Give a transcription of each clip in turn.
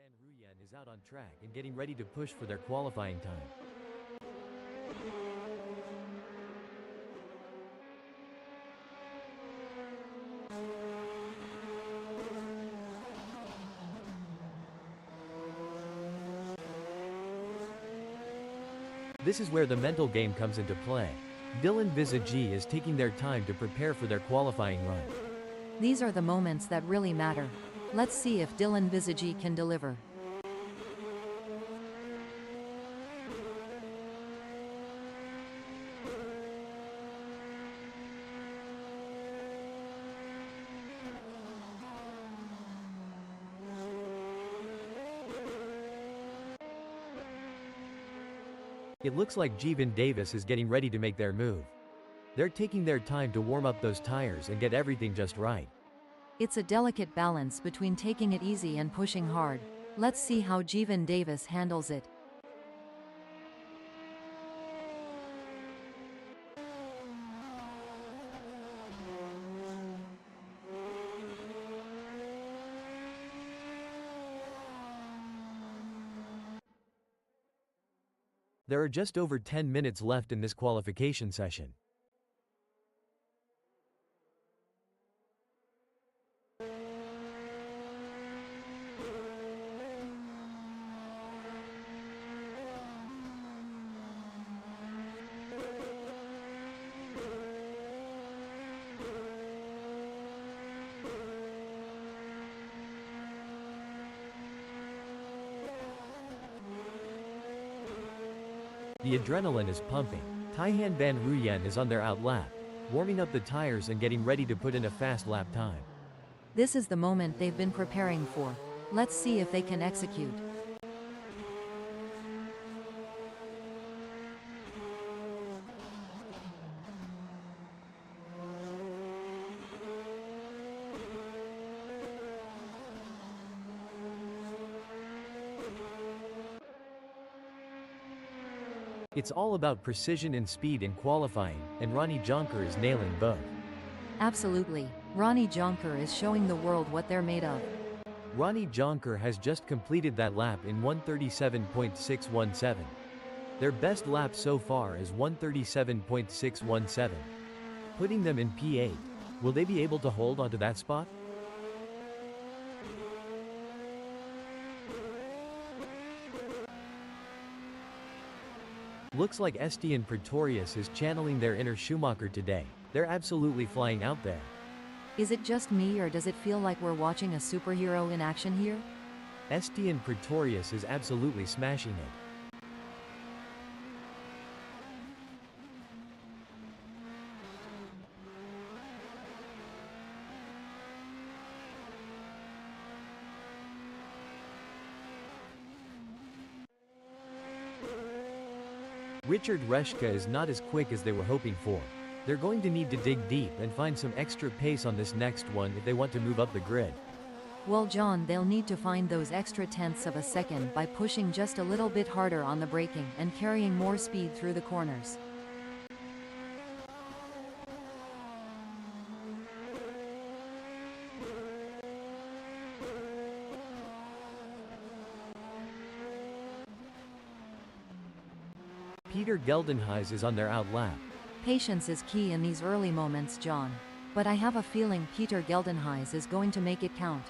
Ruyan is out on track and getting ready to push for their qualifying time. This is where the mental game comes into play. Dylan Visagi is taking their time to prepare for their qualifying run. These are the moments that really matter. Let's see if Dylan Visagi can deliver. It looks like Jeevan Davis is getting ready to make their move. They're taking their time to warm up those tires and get everything just right. It's a delicate balance between taking it easy and pushing hard. Let's see how Jeevan Davis handles it. There are just over 10 minutes left in this qualification session. The adrenaline is pumping. Taihan Van Ruyen is on their out lap, warming up the tires and getting ready to put in a fast lap time. This is the moment they've been preparing for. Let's see if they can execute. It's all about precision and speed in qualifying, and Ronnie Jonker is nailing both. Absolutely. Ronnie Jonker is showing the world what they're made of. Ronnie Jonker has just completed that lap in 1:37.617. Their best lap so far is 1:37.617, putting them in P8. Will they be able to hold onto that spot? Looks like Estienne Pretorius is channeling their inner Schumacher today. They're absolutely flying out there. Is it just me, or does it feel like we're watching a superhero in action here? Estienne Pretorius is absolutely smashing it. Richard Reshka is not as quick as they were hoping for. They're going to need to dig deep and find some extra pace on this next one if they want to move up the grid. Well, John, they'll need to find those extra tenths of a second by pushing just a little bit harder on the braking and carrying more speed through the corners. Peter Geldenhuys is on their out lap. Patience is key in these early moments, John. But I have a feeling Peter Geldenhuys is going to make it count.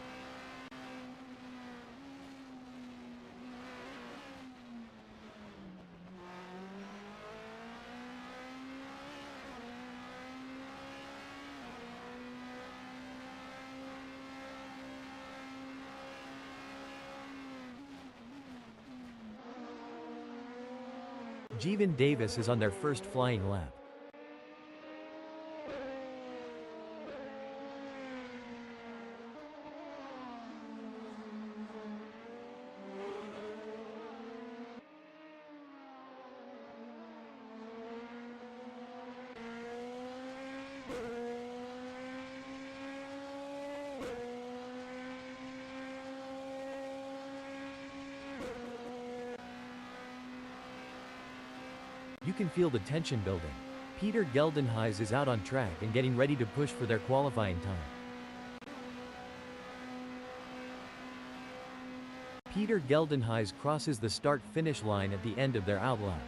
Jeevan Davis is on their first flying lap. You can feel the tension building. Peter Geldenhuys is out on track and getting ready to push for their qualifying time. Peter Geldenhuys crosses the start-finish line at the end of their outlap.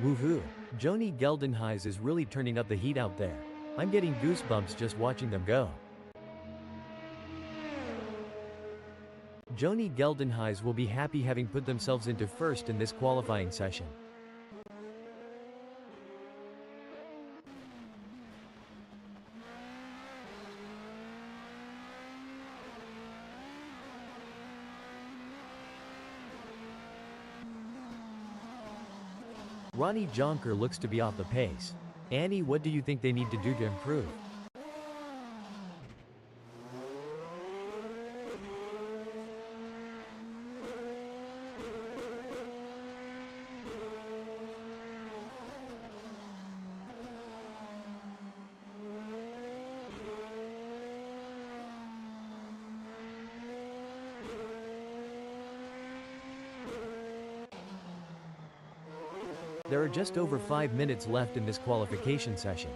Woohoo! Joni Geldenhuys is really turning up the heat out there. I'm getting goosebumps just watching them go. Joni Geldenhuys will be happy having put themselves into first in this qualifying session. Ronnie Jonker looks to be off the pace. Annie, what do you think they need to do to improve? There are just over 5 minutes left in this qualification session.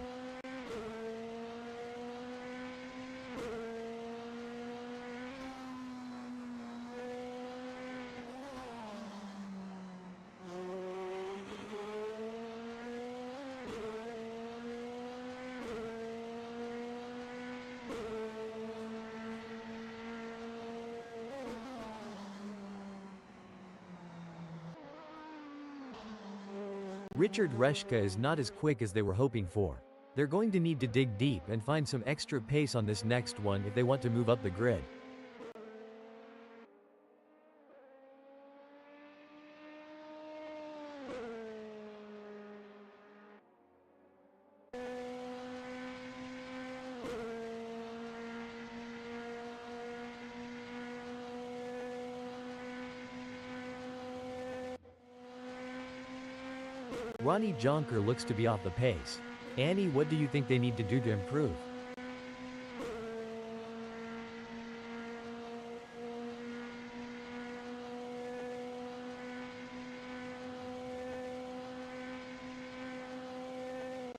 Richard Reshka is not as quick as they were hoping for. They're going to need to dig deep and find some extra pace on this next one if they want to move up the grid. Ronnie Jonker looks to be off the pace. Annie, what do you think they need to do to improve?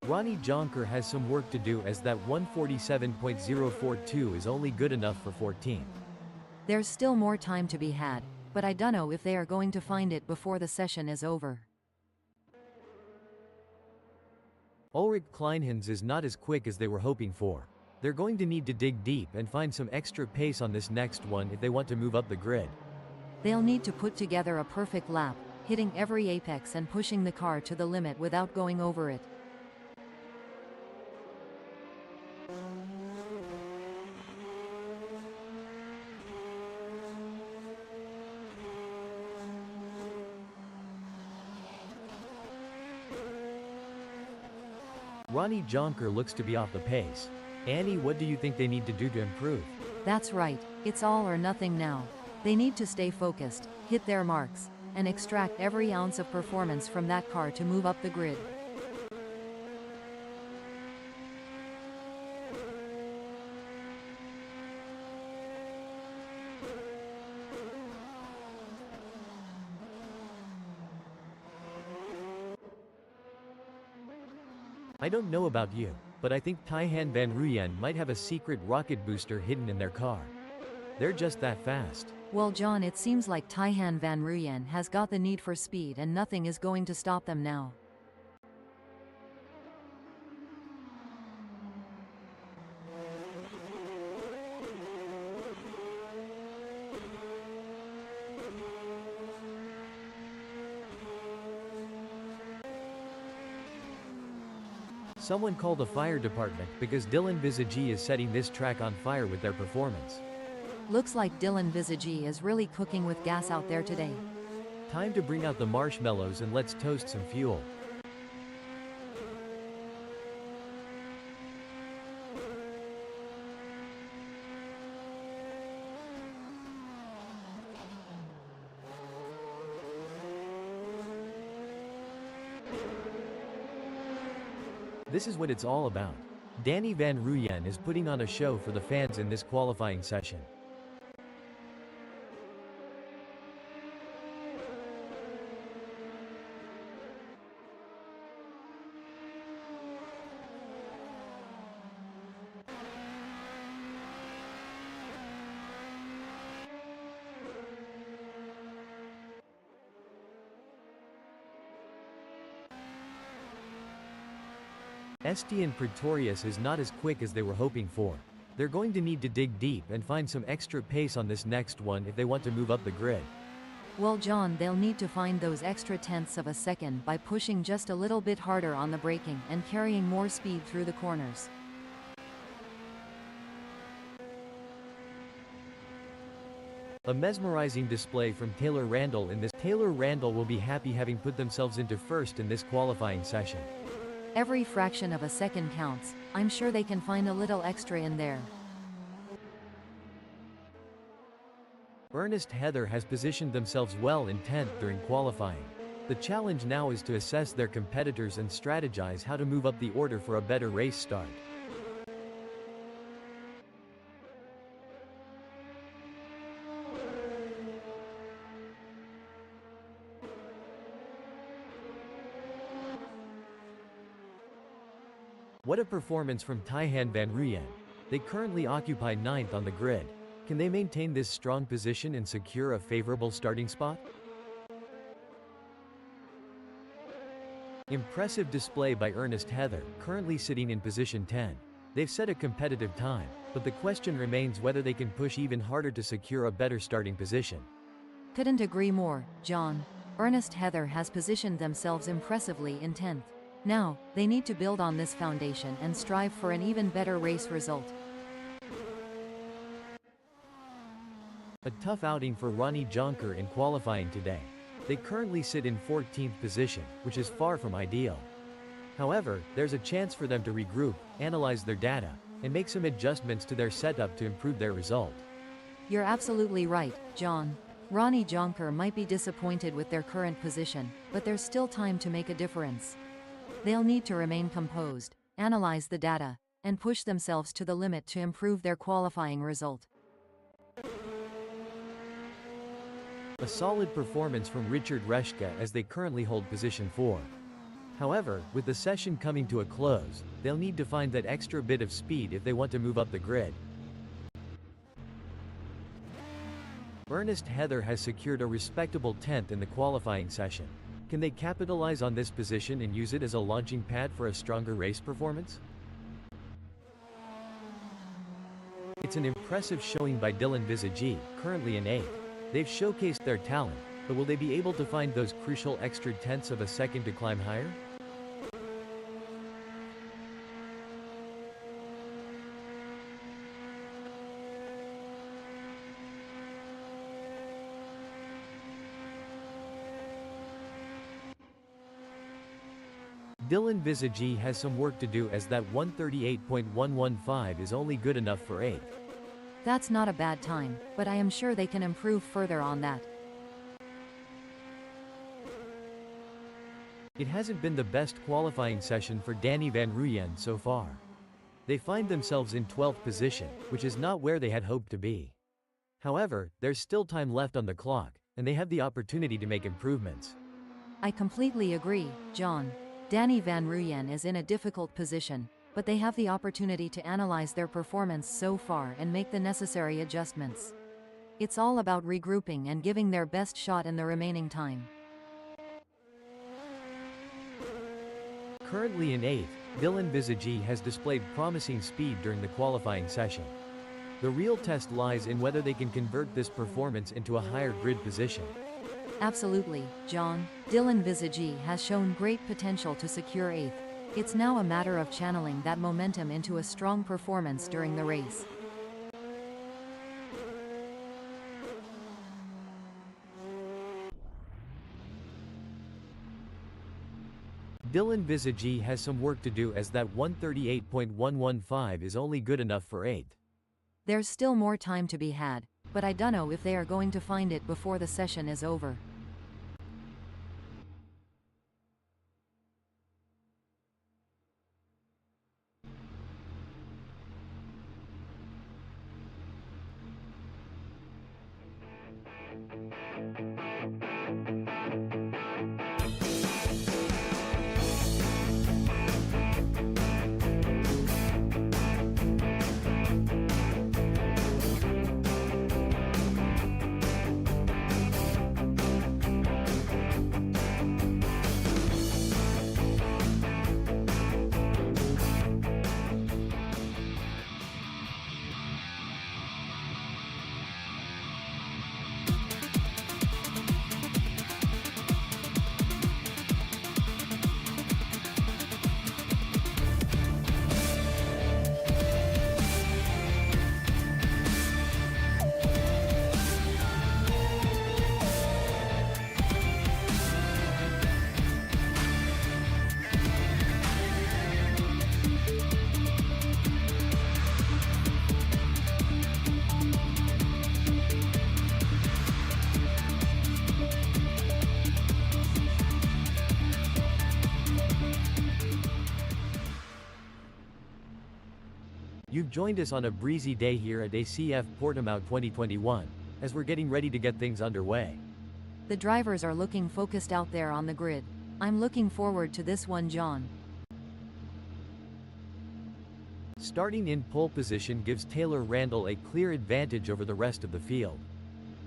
Ronnie Jonker has some work to do as that 147.042 is only good enough for 14. There's still more time to be had, but I dunno if they are going to find it before the session is over. Ulrich Kleinhans is not as quick as they were hoping for. They're going to need to dig deep and find some extra pace on this next one if they want to move up the grid. They'll need to put together a perfect lap, hitting every apex and pushing the car to the limit without going over it. Ronnie Jonker looks to be off the pace. Annie, what do you think they need to do to improve? That's right, it's all or nothing now. They need to stay focused, hit their marks, and extract every ounce of performance from that car to move up the grid. I don't know about you, but I think Tijhan van Ruyen might have a secret rocket booster hidden in their car. They're just that fast. Well, John, it seems like Tijhan van Ruyen has got the need for speed and nothing is going to stop them now. Someone call the fire department because Dylan Visagi is setting this track on fire with their performance. Looks like Dylan Visagi is really cooking with gas out there today. Time to bring out the marshmallows and let's toast some fuel. This is what it's all about. Danny van Ruyen is putting on a show for the fans in this qualifying session. Estienne Pretorius is not as quick as they were hoping for. They're going to need to dig deep and find some extra pace on this next one if they want to move up the grid. Well, John, they'll need to find those extra tenths of a second by pushing just a little bit harder on the braking and carrying more speed through the corners. A mesmerizing display from Taylor Randall in this. Taylor Randall will be happy having put themselves into first in this qualifying session. Every fraction of a second counts. I'm sure they can find a little extra in there. Ernest Heather has positioned themselves well in 10th during qualifying. The challenge now is to assess their competitors and strategize how to move up the order for a better race start. What a performance from Taihan van Ruyen. They currently occupy 9th on the grid. Can they maintain this strong position and secure a favorable starting spot? Impressive display by Ernest Heather, currently sitting in position 10. They've set a competitive time, but the question remains whether they can push even harder to secure a better starting position. Couldn't agree more, John. Ernest Heather has positioned themselves impressively in 10th. Now, they need to build on this foundation and strive for an even better race result. A tough outing for Ronnie Jonker in qualifying today. They currently sit in 14th position, which is far from ideal. However, there's a chance for them to regroup, analyze their data, and make some adjustments to their setup to improve their result. You're absolutely right, John. Ronnie Jonker might be disappointed with their current position, but there's still time to make a difference. They'll need to remain composed, analyze the data, and push themselves to the limit to improve their qualifying result. A solid performance from Richard Reshka as they currently hold position 4. However, with the session coming to a close, they'll need to find that extra bit of speed if they want to move up the grid. Ernest Heather has secured a respectable 10th in the qualifying session. Can they capitalize on this position and use it as a launching pad for a stronger race performance? It's an impressive showing by Dylan Visagi, currently in 8th. They've showcased their talent, but will they be able to find those crucial extra tenths of a second to climb higher? Dylan Visagi has some work to do as that 138.115 is only good enough for 8th. That's not a bad time, but I am sure they can improve further on that. It hasn't been the best qualifying session for Danny van Ruyen so far. They find themselves in 12th position, which is not where they had hoped to be. However, there's still time left on the clock, and they have the opportunity to make improvements. I completely agree, John. Danny van Ruyen is in a difficult position, but they have the opportunity to analyze their performance so far and make the necessary adjustments. It's all about regrouping and giving their best shot in the remaining time. Currently in 8th, Dylan Visagi has displayed promising speed during the qualifying session. The real test lies in whether they can convert this performance into a higher grid position. Absolutely, John. Dylan Visagi has shown great potential to secure 8th. It's now a matter of channeling that momentum into a strong performance during the race. Dylan Visagi has some work to do as that 138.115 is only good enough for 8th. There's still more time to be had, but I don't know if they are going to find it before the session is over. You've joined us on a breezy day here at ACF Portimao 2021, as we're getting ready to get things underway. The drivers are looking focused out there on the grid. I'm looking forward to this one, John. Starting in pole position gives Taylor Randall a clear advantage over the rest of the field.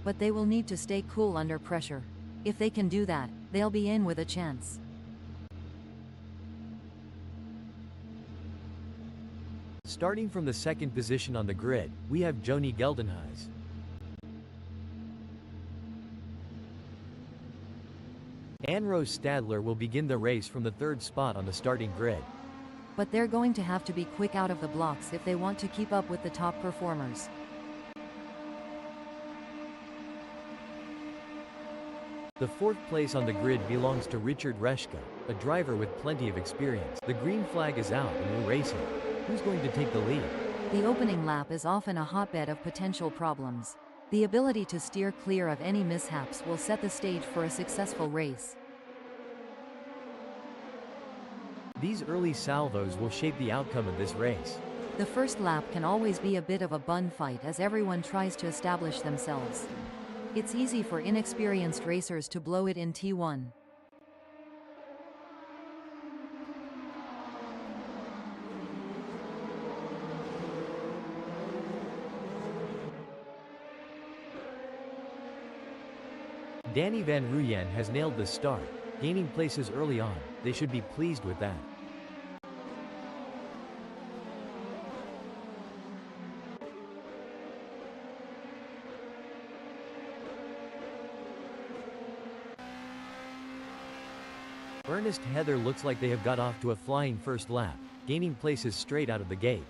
But they will need to stay cool under pressure. If they can do that, they'll be in with a chance. Starting from the second position on the grid, we have Joni Geldenhuys. Anne-Rose Stadler will begin the race from the third spot on the starting grid. But they're going to have to be quick out of the blocks if they want to keep up with the top performers. The fourth place on the grid belongs to Richard Reshka, a driver with plenty of experience. The green flag is out and we're racing. Who's going to take the lead? The opening lap is often a hotbed of potential problems. The ability to steer clear of any mishaps will set the stage for a successful race. These early salvos will shape the outcome of this race. The first lap can always be a bit of a bun fight as everyone tries to establish themselves. It's easy for inexperienced racers to blow it in T1. Danny Van Ruyen has nailed the start, gaining places early on. They should be pleased with that. Ernest Heather looks like they have got off to a flying first lap, gaining places straight out of the gate.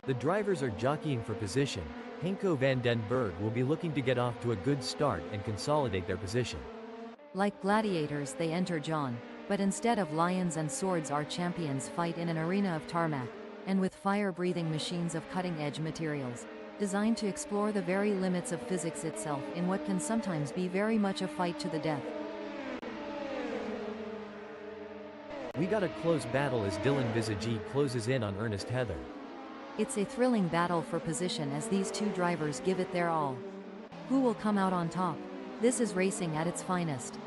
The drivers are jockeying for position. Henko van den Berg will be looking to get off to a good start and consolidate their position. Like gladiators they enter, John. But instead of lions and swords, our champions fight in an arena of tarmac, and with fire-breathing machines of cutting-edge materials, designed to explore the very limits of physics itself in what can sometimes be very much a fight to the death. We got a close battle as Dylan Visagi closes in on Ernest Heather. It's a thrilling battle for position as these two drivers give it their all. Who will come out on top? This is racing at its finest.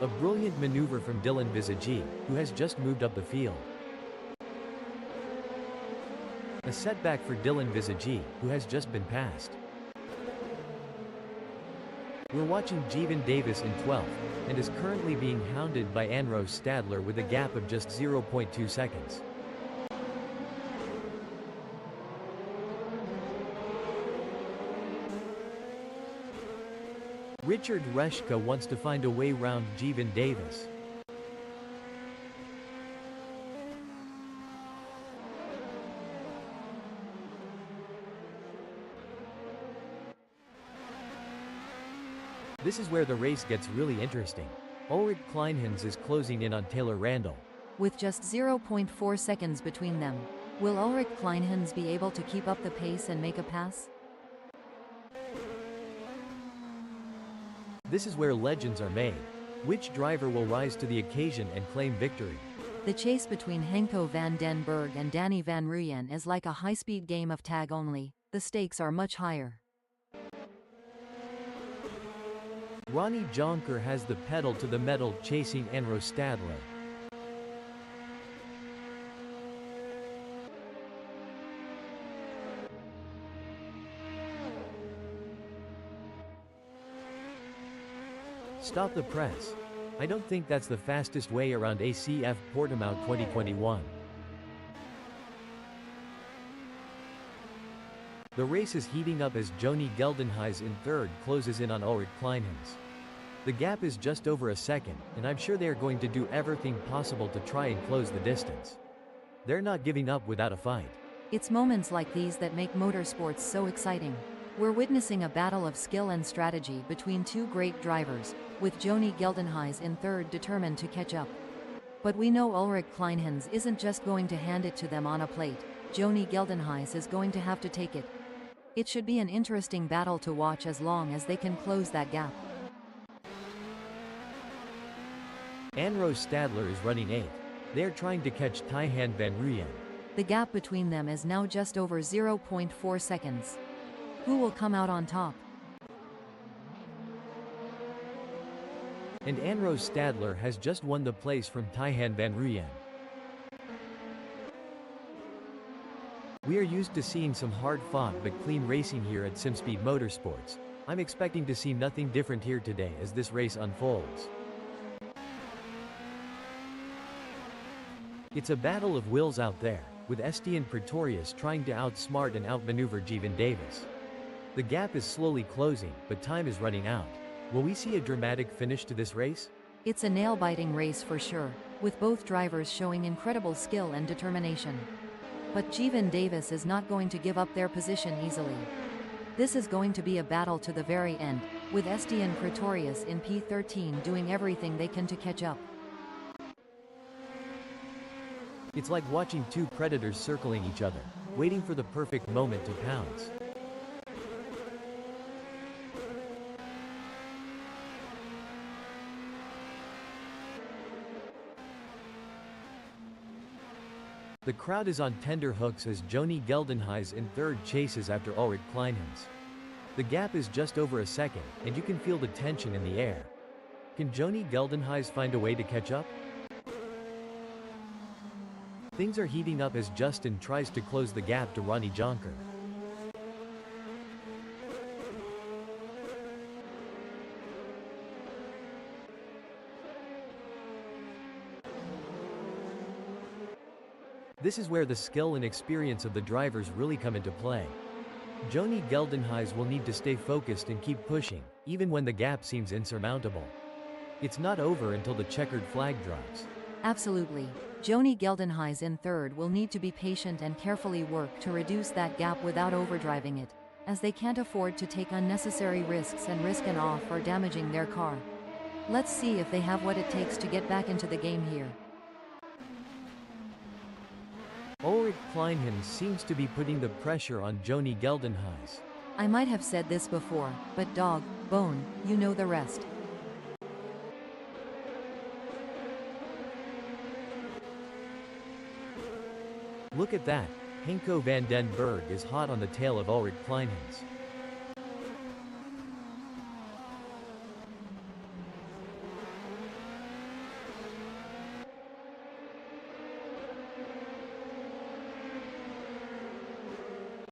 A brilliant maneuver from Dylan Visagi, who has just moved up the field. A setback for Dylan Visagi, who has just been passed. We're watching Jeevan Davis in 12th, and is currently being hounded by Anne-Rose Stadler with a gap of just 0.2 seconds. Richard Reshka wants to find a way round Jeevan Davis. This is where the race gets really interesting. Ulrich Kleinhans is closing in on Taylor Randall. With just 0.4 seconds between them, will Ulrich Kleinhans be able to keep up the pace and make a pass? This is where legends are made. Which driver will rise to the occasion and claim victory? The chase between Henko van den Berg and Danny Van Ruyen is like a high-speed game of tag, only the stakes are much higher. Ronnie Jonker has the pedal to the metal chasing Anne-Rose Stadler. Stop the press. I don't think that's the fastest way around ACF Portimao 2021. The race is heating up as Joni Geldenhuys in third closes in on Ulrich Kleinhans. The gap is just over a second, and I'm sure they are going to do everything possible to try and close the distance. They're not giving up without a fight. It's moments like these that make motorsports so exciting. We're witnessing a battle of skill and strategy between two great drivers, with Joni Geldenhuys in third determined to catch up. But we know Ulrich Kleinhans isn't just going to hand it to them on a plate. Joni Geldenhuys is going to have to take it. It should be an interesting battle to watch as long as they can close that gap. Anrose Stadler is running 8th. They are trying to catch Taihan Van Ruyen. The gap between them is now just over 0.4 seconds. Who will come out on top? And Anrose Stadler has just won the place from Taihan Van Ruyen. We are used to seeing some hard-fought but clean racing here at Simspeed Motorsports. I'm expecting to see nothing different here today as this race unfolds. It's a battle of wills out there, with Estienne Pretorius trying to outsmart and outmaneuver Jeevan Davis. The gap is slowly closing, but time is running out. Will we see a dramatic finish to this race? It's a nail-biting race for sure, with both drivers showing incredible skill and determination. But Jeevan Davis is not going to give up their position easily. This is going to be a battle to the very end, with Estienne Pretorius in P13 doing everything they can to catch up. It's like watching two predators circling each other, waiting for the perfect moment to pounce. The crowd is on tender hooks as Joni Geldenhuys in 3rd chases after Ulrich Kleinhans. The gap is just over a second, and you can feel the tension in the air. Can Joni Geldenhuys find a way to catch up? Things are heating up as Justin tries to close the gap to Ronnie Jonker. This is where the skill and experience of the drivers really come into play. Joni Geldenhuys will need to stay focused and keep pushing, even when the gap seems insurmountable. It's not over until the checkered flag drops. Absolutely. Joni Geldenhuys in 3rd will need to be patient and carefully work to reduce that gap without overdriving it, as they can't afford to take unnecessary risks and risk an off or damaging their car. Let's see if they have what it takes to get back into the game here. Ulrich Kleinhans seems to be putting the pressure on Joni Geldenhuys. I might have said this before, but dog, bone, you know the rest. Look at that, Henko van den Berg is hot on the tail of Ulrich Kleinhans.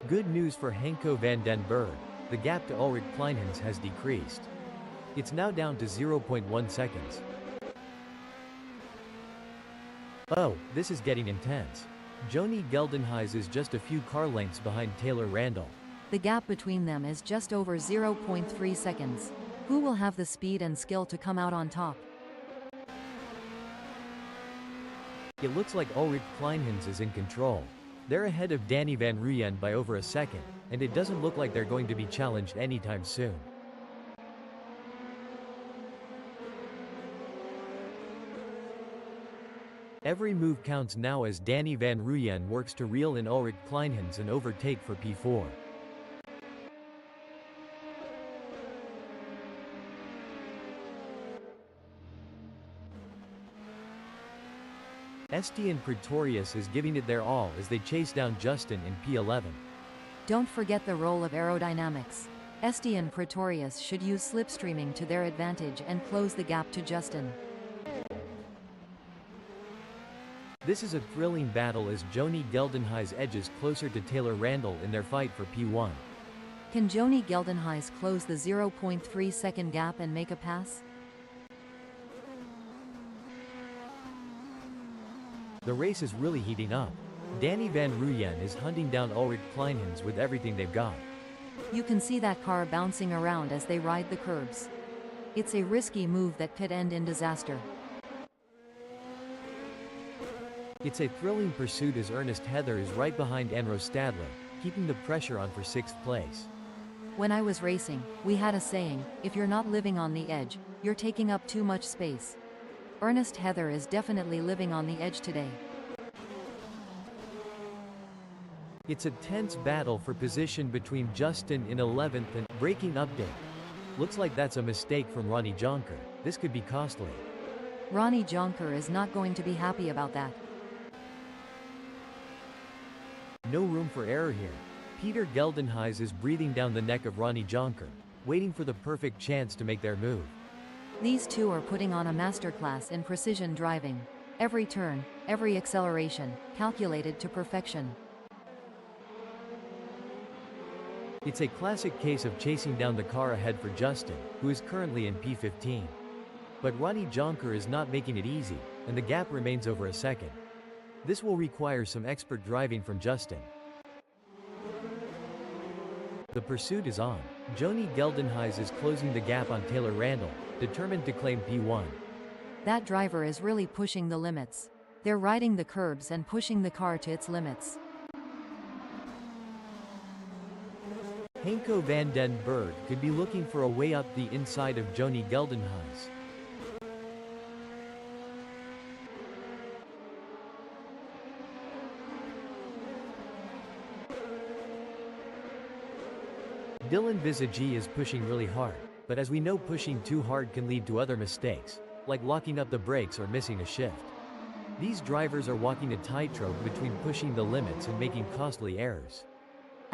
Good news for Henko van den Berg, the gap to Ulrich Kleinhans has decreased. It's now down to 0.1 seconds. Oh, this is getting intense. Joni Geldenhuys is just a few car lengths behind Taylor Randall. The gap between them is just over 0.3 seconds. Who will have the speed and skill to come out on top? It looks like Ulrich Kleinhans is in control. They're ahead of Danny Van Ruyen by over a second, and it doesn't look like they're going to be challenged anytime soon. Every move counts now as Danny Van Ruyen works to reel in Ulrich Kleinhans and overtake for P4. Estienne Pretorius is giving it their all as they chase down Justin in P11. Don't forget the role of aerodynamics. Estienne Pretorius should use slipstreaming to their advantage and close the gap to Justin. This is a thrilling battle as Joni Geldenhuys edges closer to Taylor Randall in their fight for P1. Can Joni Geldenhuys close the 0.3 second gap and make a pass? The race is really heating up. Danny Van Ruyen is hunting down Ulrich Kleinhans with everything they've got. You can see that car bouncing around as they ride the curbs. It's a risky move that could end in disaster. It's a thrilling pursuit as Ernest Heather is right behind Anrose Stadler, keeping the pressure on for 6th place. When I was racing, we had a saying, if you're not living on the edge, you're taking up too much space. Ernest Heather is definitely living on the edge today. It's a tense battle for position between Justin in 11th and braking update. Looks like that's a mistake from Ronnie Jonker. This could be costly. Ronnie Jonker is not going to be happy about that. No room for error here. Peter Geldenhuys is breathing down the neck of Ronnie Jonker, waiting for the perfect chance to make their move. These two are putting on a masterclass in precision driving. Every turn, every acceleration, calculated to perfection. It's a classic case of chasing down the car ahead for Justin, who is currently in P15. But Ronnie Jonker is not making it easy, and the gap remains over a second. This will require some expert driving from Justin. The pursuit is on. Joni Geldenhuys is closing the gap on Taylor Randall, determined to claim P1. That driver is really pushing the limits. They're riding the curbs and pushing the car to its limits. Henko van den Berg could be looking for a way up the inside of Joni Geldenhuys. Dylan Visagi is pushing really hard, but as we know, pushing too hard can lead to other mistakes, like locking up the brakes or missing a shift. These drivers are walking a tightrope between pushing the limits and making costly errors.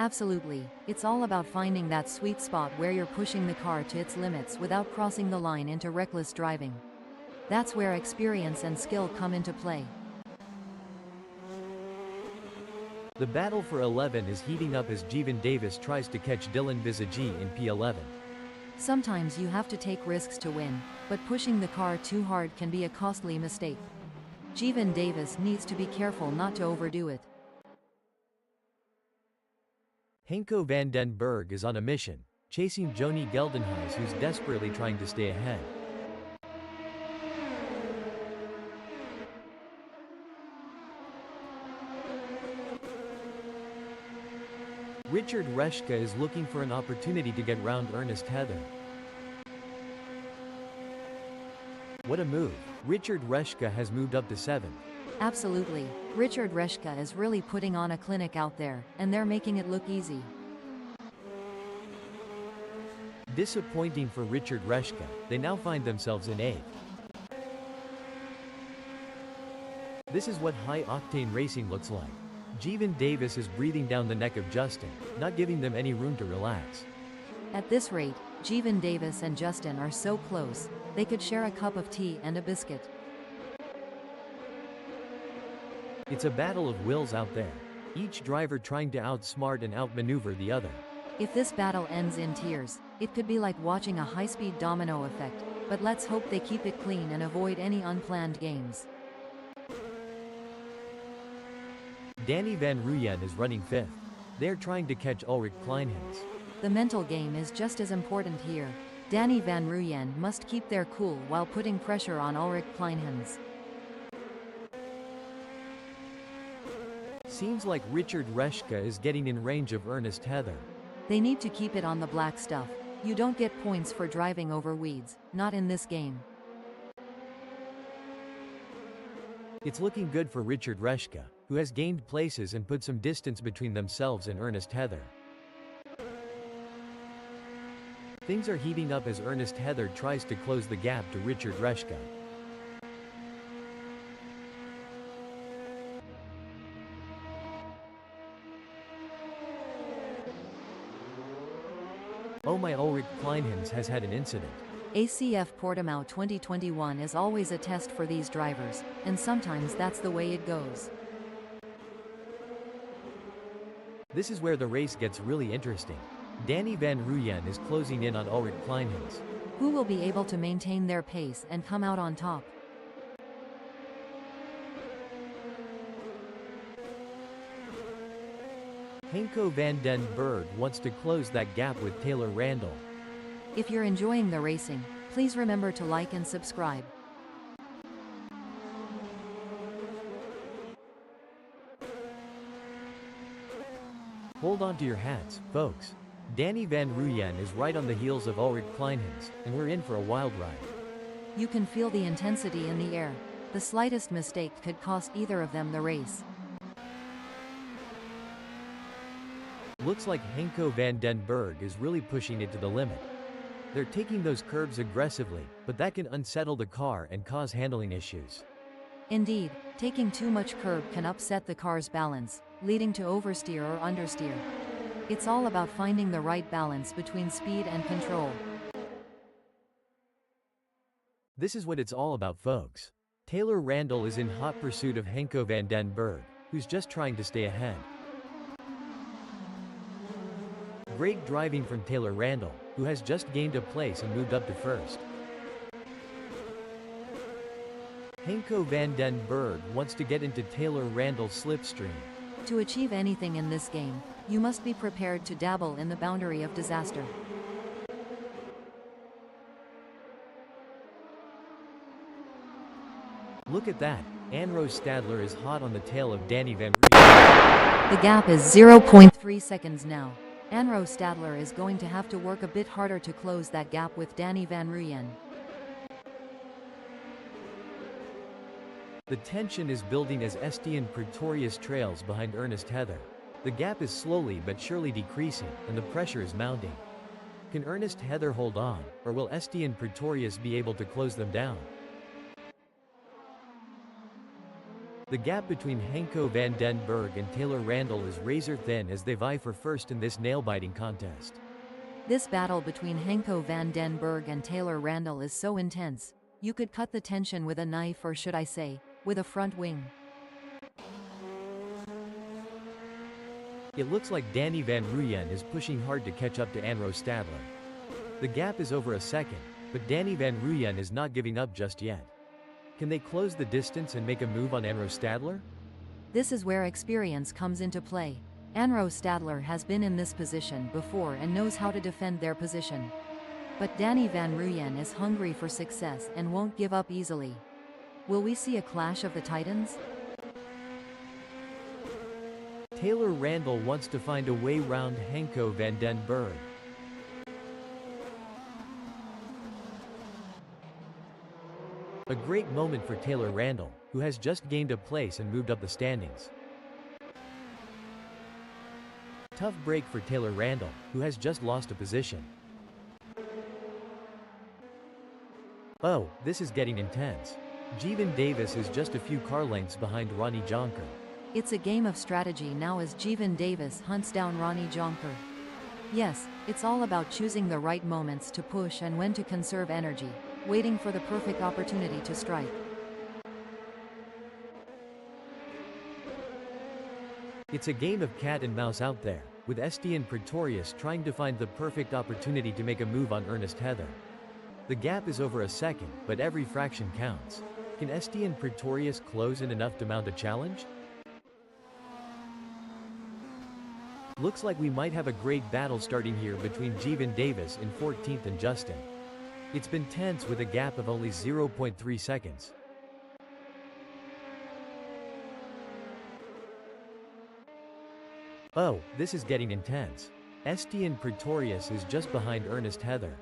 Absolutely, it's all about finding that sweet spot where you're pushing the car to its limits without crossing the line into reckless driving. That's where experience and skill come into play. The battle for 11 is heating up as Jeevan Davis tries to catch Dylan Visagi in P11. Sometimes you have to take risks to win, but pushing the car too hard can be a costly mistake. Jeevan Davis needs to be careful not to overdo it. Henko van den Berg is on a mission, chasing Joni Geldenhuys, who's desperately trying to stay ahead. Richard Reshka is looking for an opportunity to get round Ernest Heather. What a move! Richard Reshka has moved up to 7th. Absolutely, Richard Reshka is really putting on a clinic out there, and they're making it look easy. Disappointing for Richard Reshka, they now find themselves in 8th. This is what high-octane racing looks like. Jeevan Davis is breathing down the neck of Justin, not giving them any room to relax. At this rate, Jeevan Davis and Justin are so close, they could share a cup of tea and a biscuit. It's a battle of wills out there, each driver trying to outsmart and outmaneuver the other. If this battle ends in tears, it could be like watching a high-speed domino effect, but let's hope they keep it clean and avoid any unplanned games. Danny Van Ruyen is running 5th. They're trying to catch Ulrich Kleinhans. The mental game is just as important here. Danny Van Ruyen must keep their cool while putting pressure on Ulrich Kleinhans. Seems like Richard Reshka is getting in range of Ernest Heather. They need to keep it on the black stuff. You don't get points for driving over weeds, not in this game. It's looking good for Richard Reshka, who has gained places and put some distance between themselves and Ernest Heather. Things are heating up as Ernest Heather tries to close the gap to Richard Reshka. Oh my, Ulrich Kleinhans has had an incident. ACF Portimao 2021 is always a test for these drivers, and sometimes that's the way it goes. This is where the race gets really interesting. Danny Van Ruyen is closing in on Ulrich Kleinhans. Who will be able to maintain their pace and come out on top? Henko van den Berg wants to close that gap with Taylor Randall. If you're enjoying the racing, please remember to like and subscribe. Hold on to your hats, folks. Danny Van Ruyen is right on the heels of Ulrich Kleinhans, and we're in for a wild ride. You can feel the intensity in the air. The slightest mistake could cost either of them the race. Looks like Henko van den Berg is really pushing it to the limit. They're taking those curves aggressively, but that can unsettle the car and cause handling issues. Indeed, taking too much curb can upset the car's balance, leading to oversteer or understeer. It's all about finding the right balance between speed and control. This is what it's all about, folks. Taylor Randall is in hot pursuit of Henko van den Berg, who's just trying to stay ahead. Great driving from Taylor Randall, who has just gained a place and moved up to first. Henko van den Berg wants to get into Taylor Randall's slipstream. To achieve anything in this game, you must be prepared to dabble in the boundary of disaster. Look at that, Anrose Stadler is hot on the tail of Danny Van Rooyen. The gap is 0.3 seconds now. Anrose Stadler is going to have to work a bit harder to close that gap with Danny Van Rooyen. The tension is building as Estienne Pretorius trails behind Ernest Heather. The gap is slowly but surely decreasing, and the pressure is mounting. Can Ernest Heather hold on, or will Estienne Pretorius be able to close them down? The gap between Henko van den Berg and Taylor Randall is razor thin as they vie for first in this nail-biting contest. This battle between Henko van den Berg and Taylor Randall is so intense, you could cut the tension with a knife, or should I say, with a front wing. It looks like Danny Van Rooyen is pushing hard to catch up to Anrose Stadler. The gap is over a second, but Danny Van Rooyen is not giving up just yet. Can they close the distance and make a move on Anrose Stadler? This is where experience comes into play. Anrose Stadler has been in this position before and knows how to defend their position. But Danny Van Rooyen is hungry for success and won't give up easily. Will we see a clash of the titans? Taylor Randall wants to find a way round Henko van den Berg. A great moment for Taylor Randall, who has just gained a place and moved up the standings. Tough break for Taylor Randall, who has just lost a position. Oh, this is getting intense. Jeevan Davis is just a few car lengths behind Ronnie Jonker. It's a game of strategy now as Jeevan Davis hunts down Ronnie Jonker. Yes, it's all about choosing the right moments to push and when to conserve energy, waiting for the perfect opportunity to strike. It's a game of cat and mouse out there, with Estienne Pretorius trying to find the perfect opportunity to make a move on Ernest Heather. The gap is over a second, but every fraction counts. Can Estienne Pretorius close in enough to mount a challenge? Looks like we might have a great battle starting here between Jeevan Davis in 14th and Justin. It's been tense with a gap of only 0.3 seconds. Oh, this is getting intense. Estienne Pretorius is just behind Ernest Heather.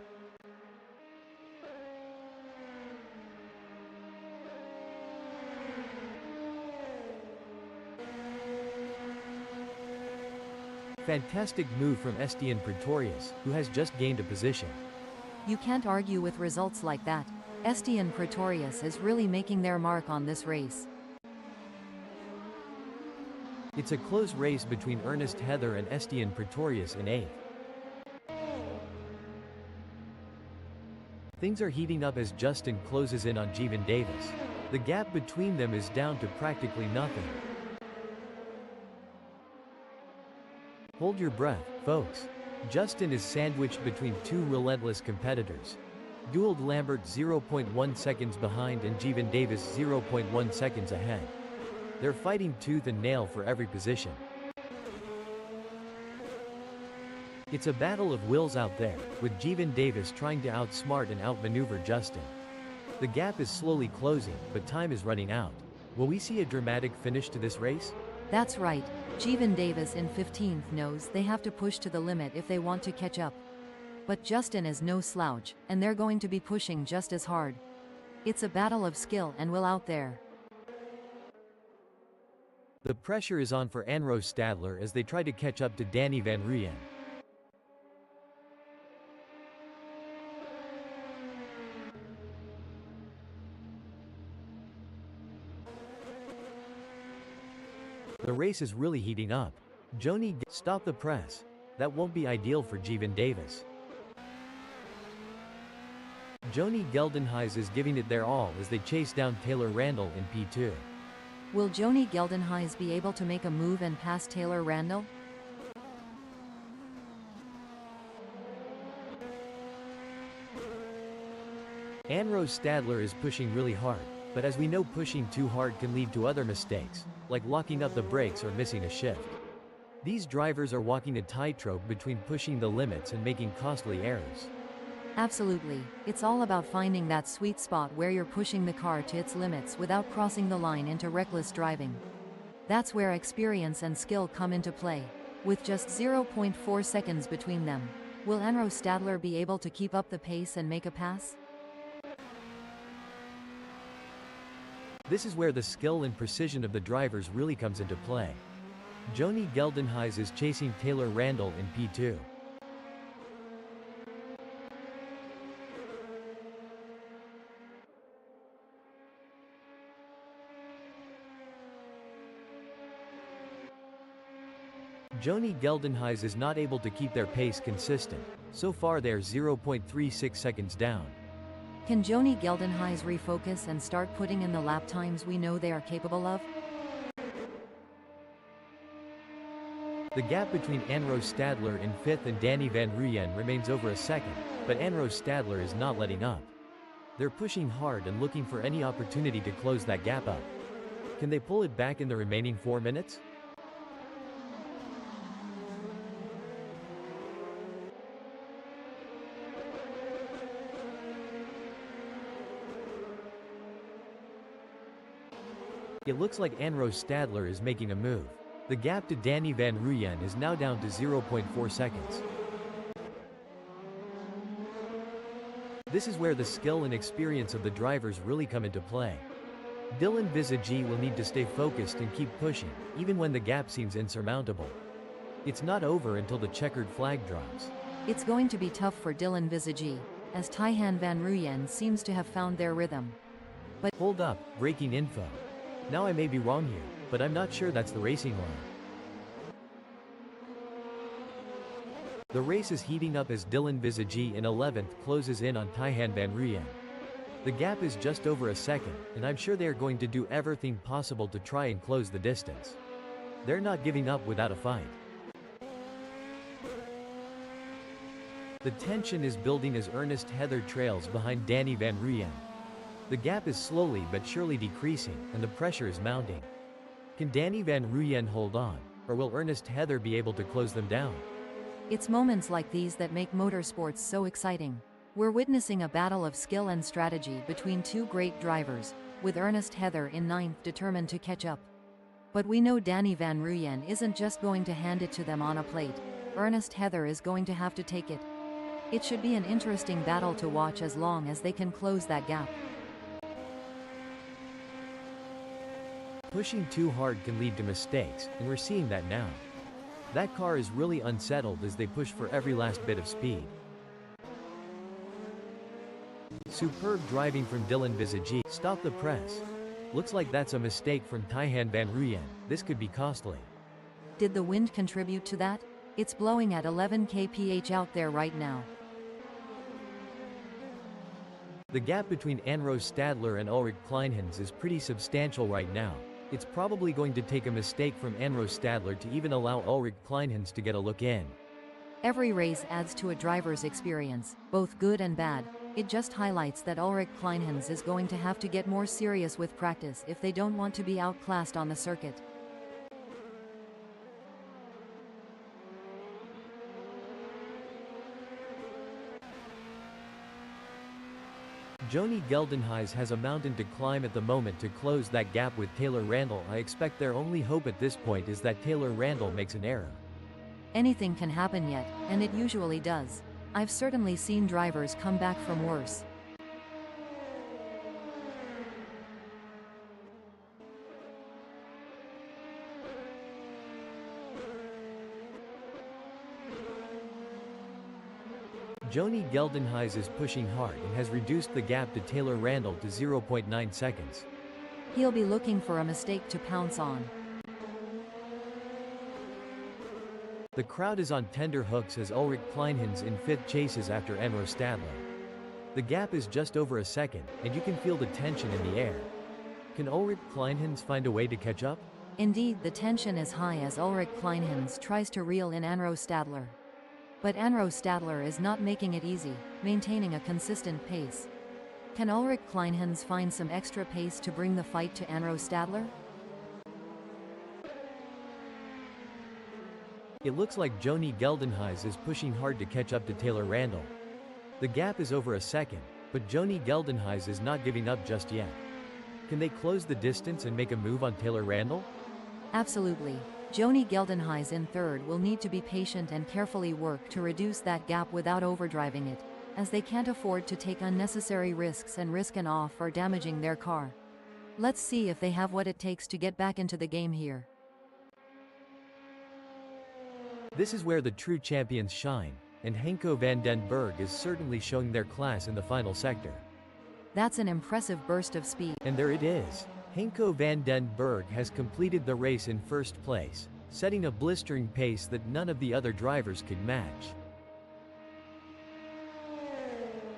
Fantastic move from Estienne Pretorius, who has just gained a position. You can't argue with results like that. Estienne Pretorius is really making their mark on this race. It's a close race between Ernest Heather and Estienne Pretorius in 8th. Things are heating up as Justin closes in on Jeevan Davis. The gap between them is down to practically nothing. Hold your breath, folks. Justin is sandwiched between two relentless competitors. Dewald Lambert 0.1 seconds behind and Jeevan Davis 0.1 seconds ahead. They're fighting tooth and nail for every position. It's a battle of wills out there, with Jeevan Davis trying to outsmart and outmaneuver Justin. The gap is slowly closing, but time is running out. Will we see a dramatic finish to this race? That's right. Jeevan Davis in 15th knows they have to push to the limit if they want to catch up. But Justin is no slouch, and they're going to be pushing just as hard. It's a battle of skill and will out there. The pressure is on for Anro Stadler as they try to catch up to Danny Van Rooyen. The race is really heating up. Stop the press. That won't be ideal for Jeevan Davis. Joni Geldenhuys is giving it their all as they chase down Taylor Randall in P2. Will Joni Geldenhuys be able to make a move and pass Taylor Randall? Anro Stadler is pushing really hard, but as we know, pushing too hard can lead to other mistakes, like locking up the brakes or missing a shift. These drivers are walking a tightrope between pushing the limits and making costly errors. Absolutely. It's all about finding that sweet spot where you're pushing the car to its limits without crossing the line into reckless driving. That's where experience and skill come into play. With just 0.4 seconds between them, will Anro Stadler be able to keep up the pace and make a pass? This is where the skill and precision of the drivers really comes into play. Joni Geldenhuys is chasing Taylor Randall in P2. Joni Geldenhuys is not able to keep their pace consistent. So far they're 0.36 seconds down. Can Joni Geldenhuys refocus and start putting in the lap times we know they are capable of? The gap between Anro Stadler in 5th and Danny Van Rooyen remains over a second, but Anro Stadler is not letting up. They're pushing hard and looking for any opportunity to close that gap up. Can they pull it back in the remaining 4 minutes? It looks like Anro Stadler is making a move. The gap to Danny Van Rooyen is now down to 0.4 seconds. This is where the skill and experience of the drivers really come into play. Dylan Visagi will need to stay focused and keep pushing, even when the gap seems insurmountable. It's not over until the checkered flag drops. It's going to be tough for Dylan Visagi, as Taihan Van Rooyen seems to have found their rhythm. But hold up, breaking info. Now I may be wrong here, but I'm not sure that's the racing line. The race is heating up as Dylan Visagi in 11th closes in on Taihan Van Rooyen. The gap is just over a second, and I'm sure they are going to do everything possible to try and close the distance. They're not giving up without a fight. The tension is building as Ernest Heather trails behind Danny Van Rooyen. The gap is slowly but surely decreasing, and the pressure is mounting. Can Danny Van Rooyen hold on, or will Ernest Heather be able to close them down? It's moments like these that make motorsports so exciting. We're witnessing a battle of skill and strategy between two great drivers, with Ernest Heather in 9th determined to catch up. But we know Danny Van Rooyen isn't just going to hand it to them on a plate. Ernest Heather is going to have to take it. It should be an interesting battle to watch as long as they can close that gap. Pushing too hard can lead to mistakes, and we're seeing that now. That car is really unsettled as they push for every last bit of speed. Superb driving from Dylan Visagi. Stop the press. Looks like that's a mistake from Taihan Van Rooyen. This could be costly. Did the wind contribute to that? It's blowing at 11 kph out there right now. The gap between Anro Stadler and Ulrich Kleinhans is pretty substantial right now. It's probably going to take a mistake from Anro Stadler to even allow Ulrich Kleinhans to get a look in. Every race adds to a driver's experience, both good and bad. It just highlights that Ulrich Kleinhans is going to have to get more serious with practice if they don't want to be outclassed on the circuit. Joni Geldenhuys has a mountain to climb at the moment to close that gap with Taylor Randall. I expect their only hope at this point is that Taylor Randall makes an error. Anything can happen yet, and it usually does. I've certainly seen drivers come back from worse. Joni Geldenhuys is pushing hard and has reduced the gap to Taylor Randall to 0.9 seconds. He'll be looking for a mistake to pounce on. The crowd is on tender hooks as Ulrich Kleinhans in fifth chases after Enro Stadler. The gap is just over a second, and you can feel the tension in the air. Can Ulrich Kleinhans find a way to catch up? Indeed, the tension is high as Ulrich Kleinhans tries to reel in Enro Stadler. But Enro Stadler is not making it easy, maintaining a consistent pace. Can Ulrich Kleinhans find some extra pace to bring the fight to Enro Stadler? It looks like Joni Geldenhuys is pushing hard to catch up to Taylor Randall. The gap is over a second, but Joni Geldenhuys is not giving up just yet. Can they close the distance and make a move on Taylor Randall? Absolutely. Joni Geldenhuys in third will need to be patient and carefully work to reduce that gap without overdriving it, as they can't afford to take unnecessary risks and risk an off or damaging their car. Let's see if they have what it takes to get back into the game here. This is where the true champions shine, and Henko van den Berg is certainly showing their class in the final sector. That's an impressive burst of speed. And there it is. Henko van den Berg has completed the race in first place, setting a blistering pace that none of the other drivers could match.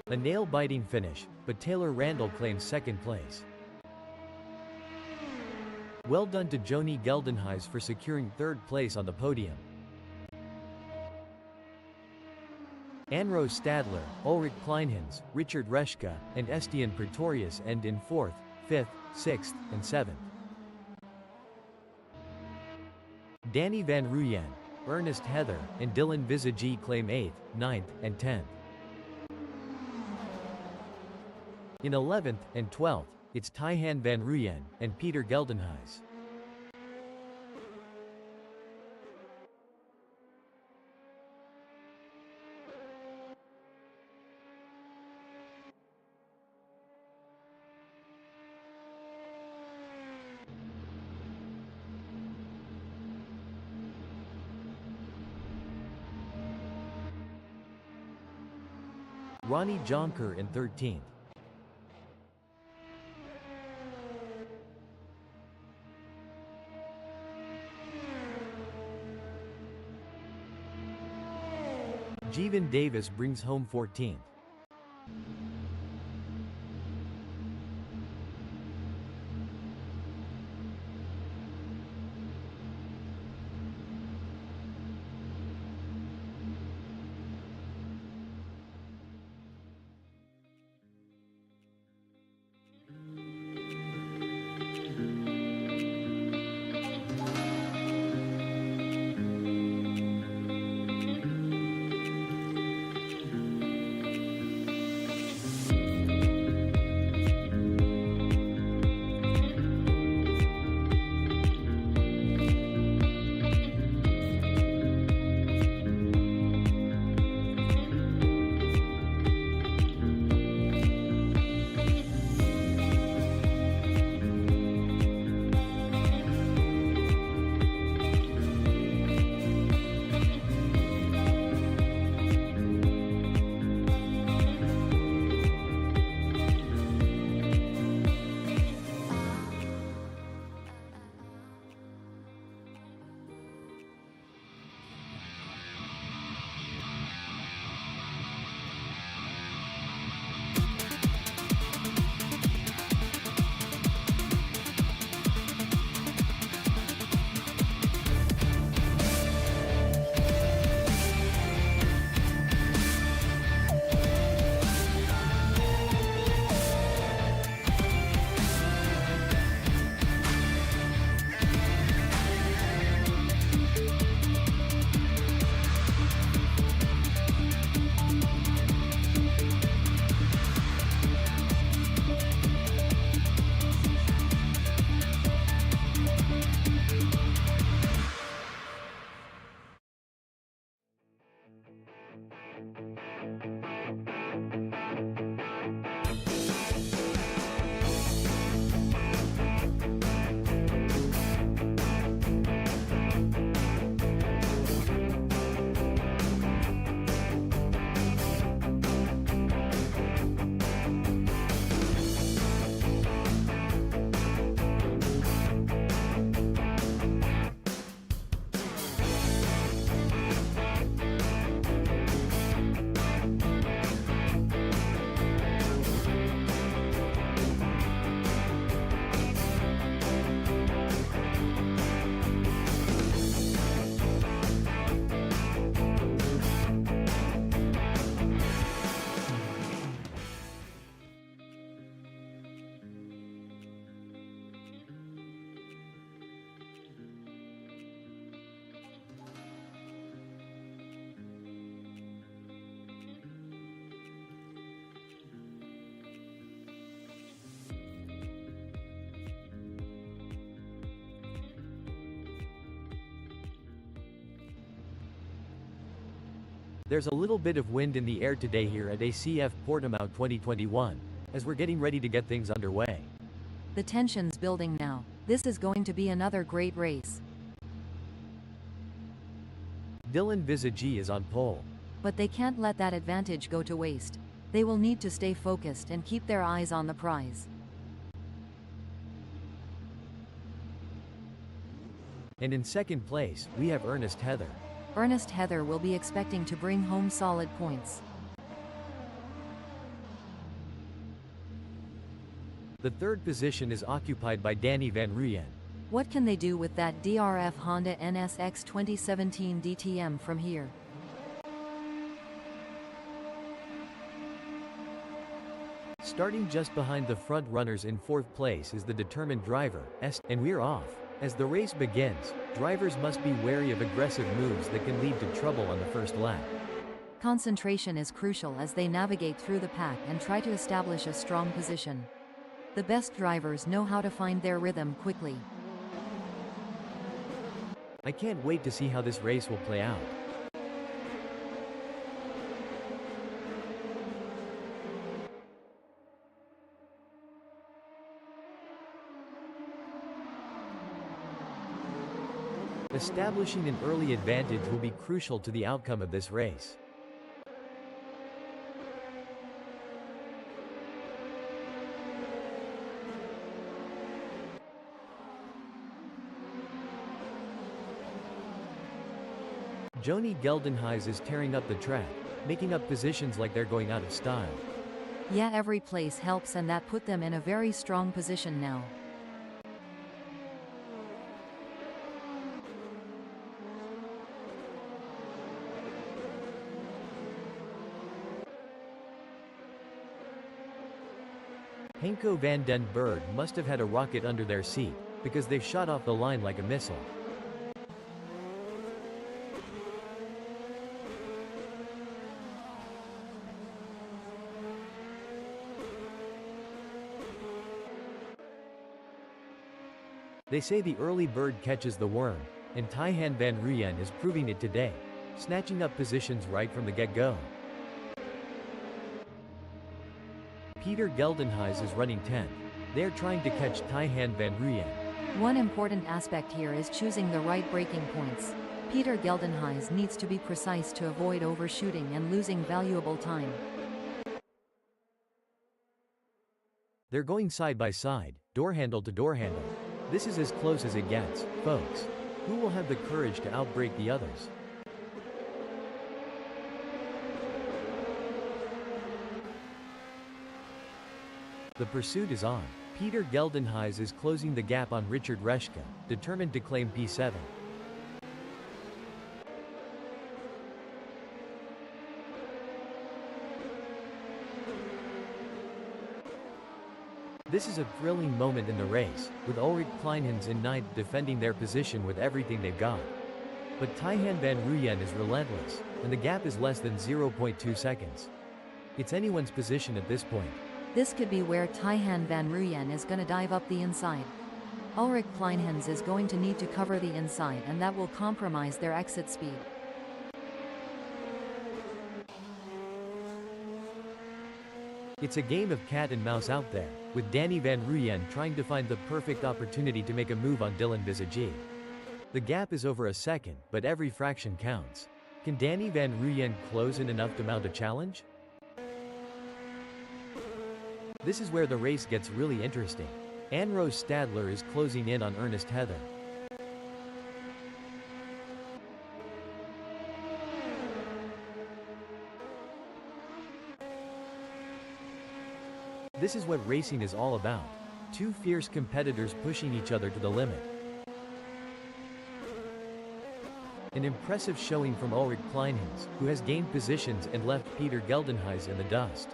A nail-biting finish, but Taylor Randall claims second place. Well done to Joni Geldenhuys for securing third place on the podium. Enro Stadler, Ulrich Kleinhans, Richard Reschke, and Estienne Pretorius end in 4th, 5th, 6th, and 7th. Danny Van Ruyen, Ernest Heather, and Dylan Visagi claim 8th, 9th, and 10th. In 11th and 12th, it's Tijhan Van Ruyen and Peter Geldenhuys. Ronnie Jonker in 13th. Jeevan Davis brings home 14th. There's a little bit of wind in the air today here at ACF Portimao 2021, as we're getting ready to get things underway. The tension's building now. This is going to be another great race. Dylan Visagi is on pole. But they can't let that advantage go to waste. They will need to stay focused and keep their eyes on the prize. And in second place, we have Ernest Heather. Ernest Heather will be expecting to bring home solid points. The third position is occupied by Danny Van Rooyen. What can they do with that DRF Honda NSX 2017 DTM from here? Starting just behind the front runners in fourth place is the determined driver, and we're off. As the race begins, drivers must be wary of aggressive moves that can lead to trouble on the first lap. Concentration is crucial as they navigate through the pack and try to establish a strong position. The best drivers know how to find their rhythm quickly. I can't wait to see how this race will play out. Establishing an early advantage will be crucial to the outcome of this race. Joni Geldenhuys is tearing up the track, making up positions like they're going out of style. Yeah, every place helps, and that put them in a very strong position now. Henko van den Berg must have had a rocket under their seat, because they've shot off the line like a missile. They say the early bird catches the worm, and Tijhan van Rooyen is proving it today, snatching up positions right from the get-go. Peter Geldenhuys is running 10th. They're trying to catch Tijhan van Rooyen. One important aspect here is choosing the right braking points. Peter Geldenhuys needs to be precise to avoid overshooting and losing valuable time. They're going side by side, door handle to door handle. This is as close as it gets, folks. Who will have the courage to outbrake the others? The pursuit is on. Peter Geldenhuys is closing the gap on Richard Reschke, determined to claim P7. This is a thrilling moment in the race, with Ulrich Kleinhans in 9th defending their position with everything they've got. But Tijhan van Rooyen is relentless, and the gap is less than 0.2 seconds. It's anyone's position at this point. This could be where Tijhan van Rooyen is going to dive up the inside. Ulrich Kleinhans is going to need to cover the inside, and that will compromise their exit speed. It's a game of cat and mouse out there, with Danny van Rooyen trying to find the perfect opportunity to make a move on Dylan Visagi. The gap is over a second, but every fraction counts. Can Danny van Rooyen close in enough to mount a challenge? This is where the race gets really interesting. Anne-Rose Stadler is closing in on Ernest Heather. This is what racing is all about. Two fierce competitors pushing each other to the limit. An impressive showing from Ulrich Kleinhans, who has gained positions and left Peter Geldenhuys in the dust.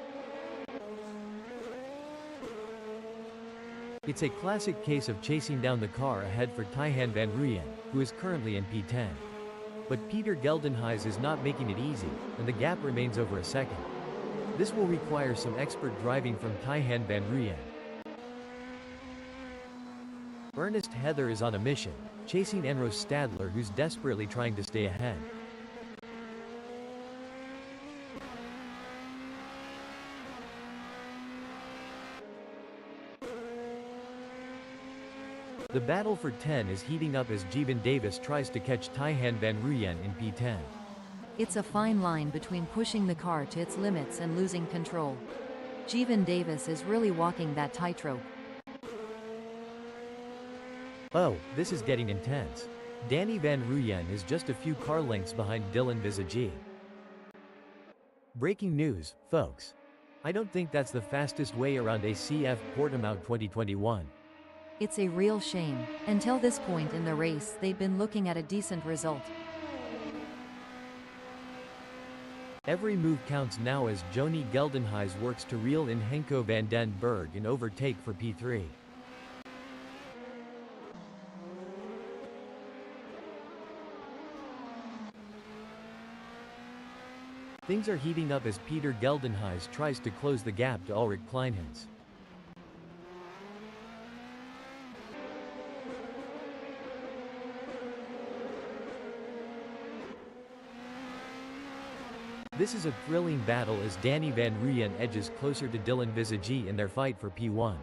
It's a classic case of chasing down the car ahead for Tijhan van Rooyen, who is currently in P10. But Peter Geldenhuys is not making it easy, and the gap remains over a second. This will require some expert driving from Tijhan van Rooyen. Ernest Heather is on a mission, chasing Anne-Rose Stadler, who's desperately trying to stay ahead. The battle for 10 is heating up as Jeevan Davis tries to catch Taihan van Ruyen in P10. It's a fine line between pushing the car to its limits and losing control. Jeevan Davis is really walking that tightrope. Oh, this is getting intense. Danny van Ruyen is just a few car lengths behind Dylan Visagi. Breaking news, folks. I don't think that's the fastest way around a CF Portimao 2021. It's a real shame. Until this point in the race, they'd been looking at a decent result. Every move counts now as Joni Geldenhuys works to reel in Henko van den Berg in overtake for P3. Things are heating up as Peter Geldenhuys tries to close the gap to Ulrich Kleinhans. This is a thrilling battle as Danny van Ruyen edges closer to Dylan Visagi in their fight for P1.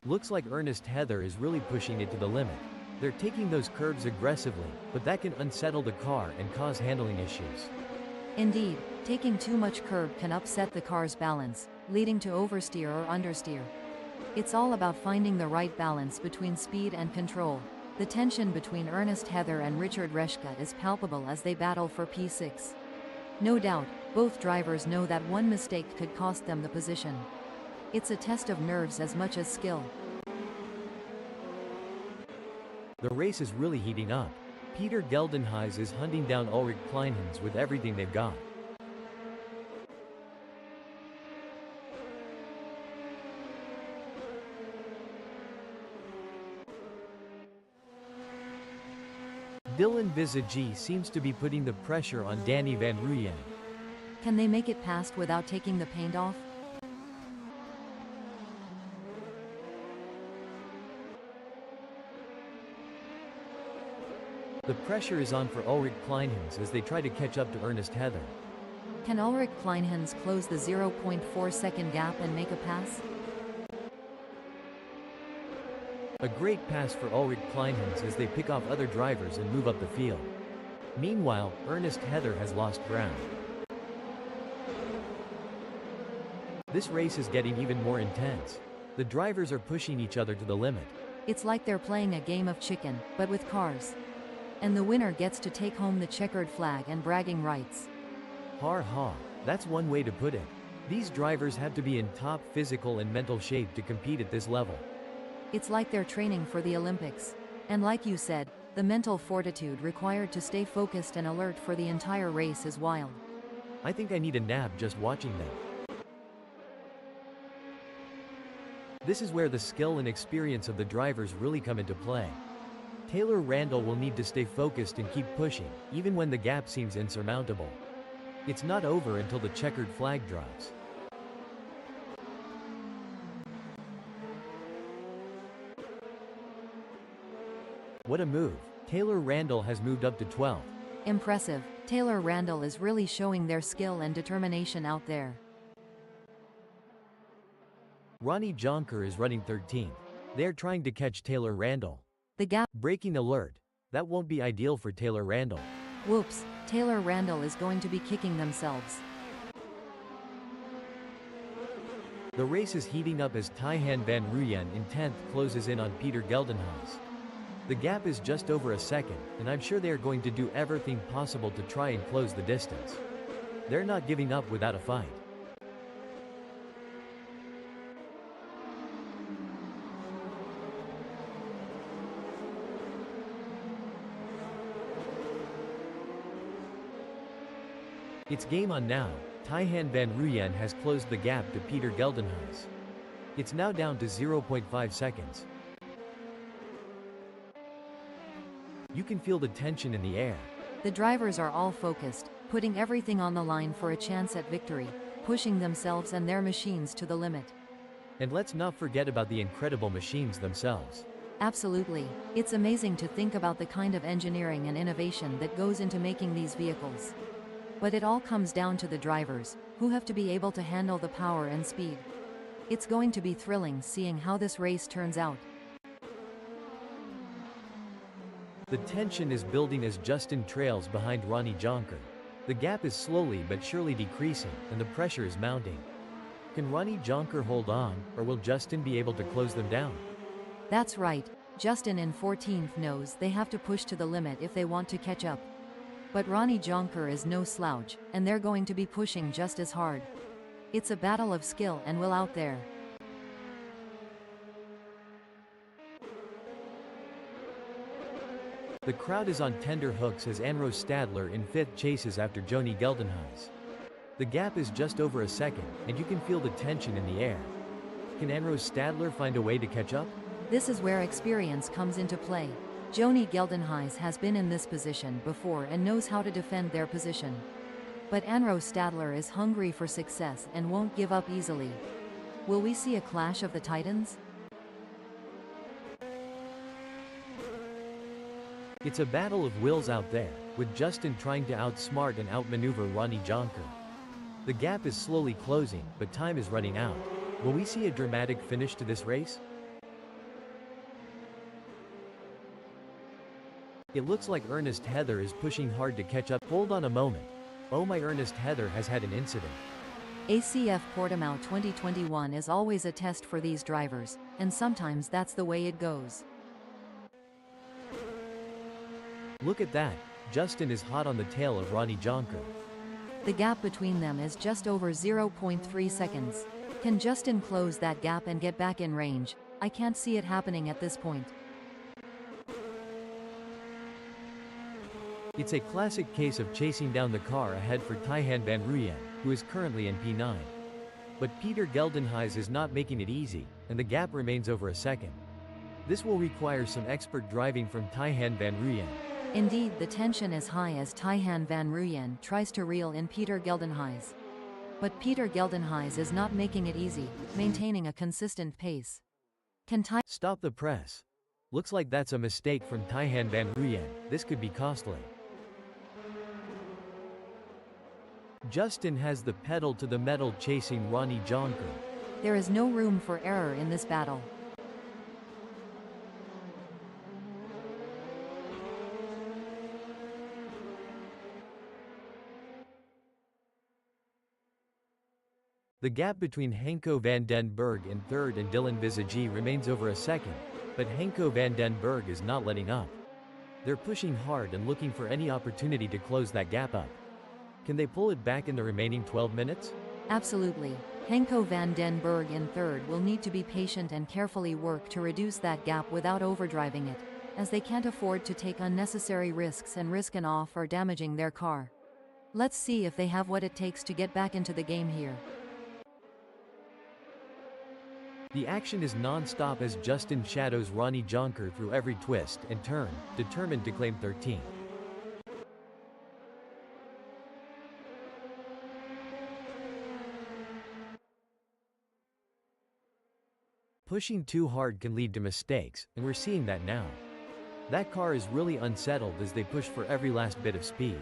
Looks like Ernest Heather is really pushing it to the limit. They're taking those curves aggressively, but that can unsettle the car and cause handling issues. Indeed, taking too much curb can upset the car's balance, leading to oversteer or understeer. It's all about finding the right balance between speed and control. The tension between Ernest Heather and Richard Reschke is palpable as they battle for P6. No doubt, both drivers know that one mistake could cost them the position. It's a test of nerves as much as skill. The race is really heating up. Peter Geldenhuys is hunting down Ulrich Kleinhans with everything they've got. Dylan Visagi seems to be putting the pressure on Danny van Ruyen. Can they make it past without taking the paint off? The pressure is on for Ulrich Kleinhans as they try to catch up to Ernest Heather. Can Ulrich Kleinhans close the 0.4 second gap and make a pass? A great pass for Ulrich Kleinhans as they pick off other drivers and move up the field. Meanwhile, Ernest Heather has lost ground. This race is getting even more intense. The drivers are pushing each other to the limit. It's like they're playing a game of chicken, but with cars. And the winner gets to take home the checkered flag and bragging rights. Har ha, that's one way to put it. These drivers have to be in top physical and mental shape to compete at this level. It's like they're training for the Olympics. And like you said, the mental fortitude required to stay focused and alert for the entire race is wild. I think I need a nap just watching them. This is where the skill and experience of the drivers really come into play. Taylor Randall will need to stay focused and keep pushing, even when the gap seems insurmountable. It's not over until the checkered flag drops. What a move. Taylor Randall has moved up to 12th. Impressive. Taylor Randall is really showing their skill and determination out there. Ronnie Jonker is running 13th. They're trying to catch Taylor Randall. The gap. Breaking alert. That won't be ideal for Taylor Randall. Whoops, Taylor Randall is going to be kicking themselves. The race is heating up as Taihan van Ruyen in 10th closes in on Peter Geldenhuys. The gap is just over a second, and I'm sure they are going to do everything possible to try and close the distance. They're not giving up without a fight. It's game on now. Taihan van Ruyen has closed the gap to Peter Geldenhuys. It's now down to 0.5 seconds. You can feel the tension in the air. The drivers are all focused, putting everything on the line for a chance at victory, pushing themselves and their machines to the limit. And let's not forget about the incredible machines themselves. Absolutely. It's amazing to think about the kind of engineering and innovation that goes into making these vehicles. But it all comes down to the drivers, who have to be able to handle the power and speed. It's going to be thrilling seeing how this race turns out. The tension is building as Justin trails behind Ronnie Jonker. The gap is slowly but surely decreasing, and the pressure is mounting. Can Ronnie Jonker hold on, or will Justin be able to close them down? That's right, Justin in 14th knows they have to push to the limit if they want to catch up. But Ronnie Jonker is no slouch, and they're going to be pushing just as hard. It's a battle of skill and will out there. The crowd is on tender hooks as Anro Stadler in 5th chases after Joni Geldenhuys. The gap is just over a second, and you can feel the tension in the air. Can Anro Stadler find a way to catch up? This is where experience comes into play. Joni Geldenhuys has been in this position before and knows how to defend their position. But Anro Stadler is hungry for success and won't give up easily. Will we see a clash of the titans? It's a battle of wills out there, with Justin trying to outsmart and outmaneuver Ronnie Jonker. The gap is slowly closing, but time is running out. Will we see a dramatic finish to this race? It looks like Ernest Heather is pushing hard to catch up. Hold on a moment. Oh my, Ernest Heather has had an incident. ACF Portimao 2021 is always a test for these drivers, and sometimes that's the way it goes. Look at that. Justin is hot on the tail of Ronnie Jonker. The gap between them is just over 0.3 seconds. Can Justin close that gap and get back in range? I can't see it happening at this point. It's a classic case of chasing down the car ahead for Tijhan van Ruyen, who is currently in P9. But Peter Geldenhuys is not making it easy, and the gap remains over a second. This will require some expert driving from Tijhan van Ruyen. Indeed, the tension is high as Tijhan van Ruyen tries to reel in Peter Geldenhuys. But Peter Geldenhuys is not making it easy, maintaining a consistent pace. Stop the press. Looks like that's a mistake from Tijhan van Ruyen. This could be costly. Justin has the pedal to the metal chasing Ronnie Jonker. There is no room for error in this battle. The gap between Henko van den Berg in 3rd and Dylan Visagi remains over a second, but Henko van den Berg is not letting up. They're pushing hard and looking for any opportunity to close that gap up. Can they pull it back in the remaining 12 minutes? Absolutely. Henko van den Berg in 3rd will need to be patient and carefully work to reduce that gap without overdriving it, as they can't afford to take unnecessary risks and risk an off or damaging their car. Let's see if they have what it takes to get back into the game here. The action is non-stop as Justin shadows Ronnie Jonker through every twist and turn, determined to claim 13th. Pushing too hard can lead to mistakes, and we're seeing that now. That car is really unsettled as they push for every last bit of speed.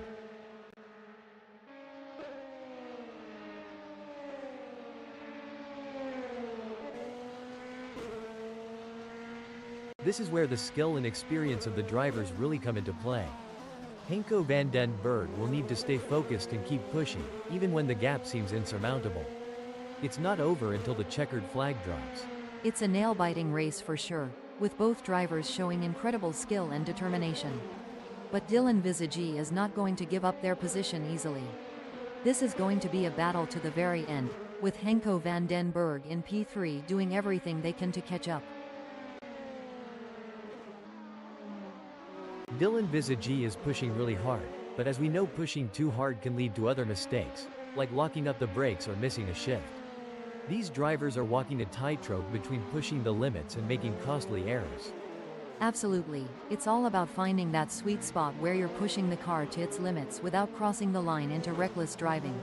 This is where the skill and experience of the drivers really come into play. Henko van den Berg will need to stay focused and keep pushing, even when the gap seems insurmountable. It's not over until the checkered flag drops. It's a nail-biting race for sure, with both drivers showing incredible skill and determination. But Dylan Visagi is not going to give up their position easily. This is going to be a battle to the very end, with Henko van den Berg in P3 doing everything they can to catch up. Dylan Visagi is pushing really hard, but as we know, pushing too hard can lead to other mistakes, like locking up the brakes or missing a shift. These drivers are walking a tightrope between pushing the limits and making costly errors. Absolutely, it's all about finding that sweet spot where you're pushing the car to its limits without crossing the line into reckless driving.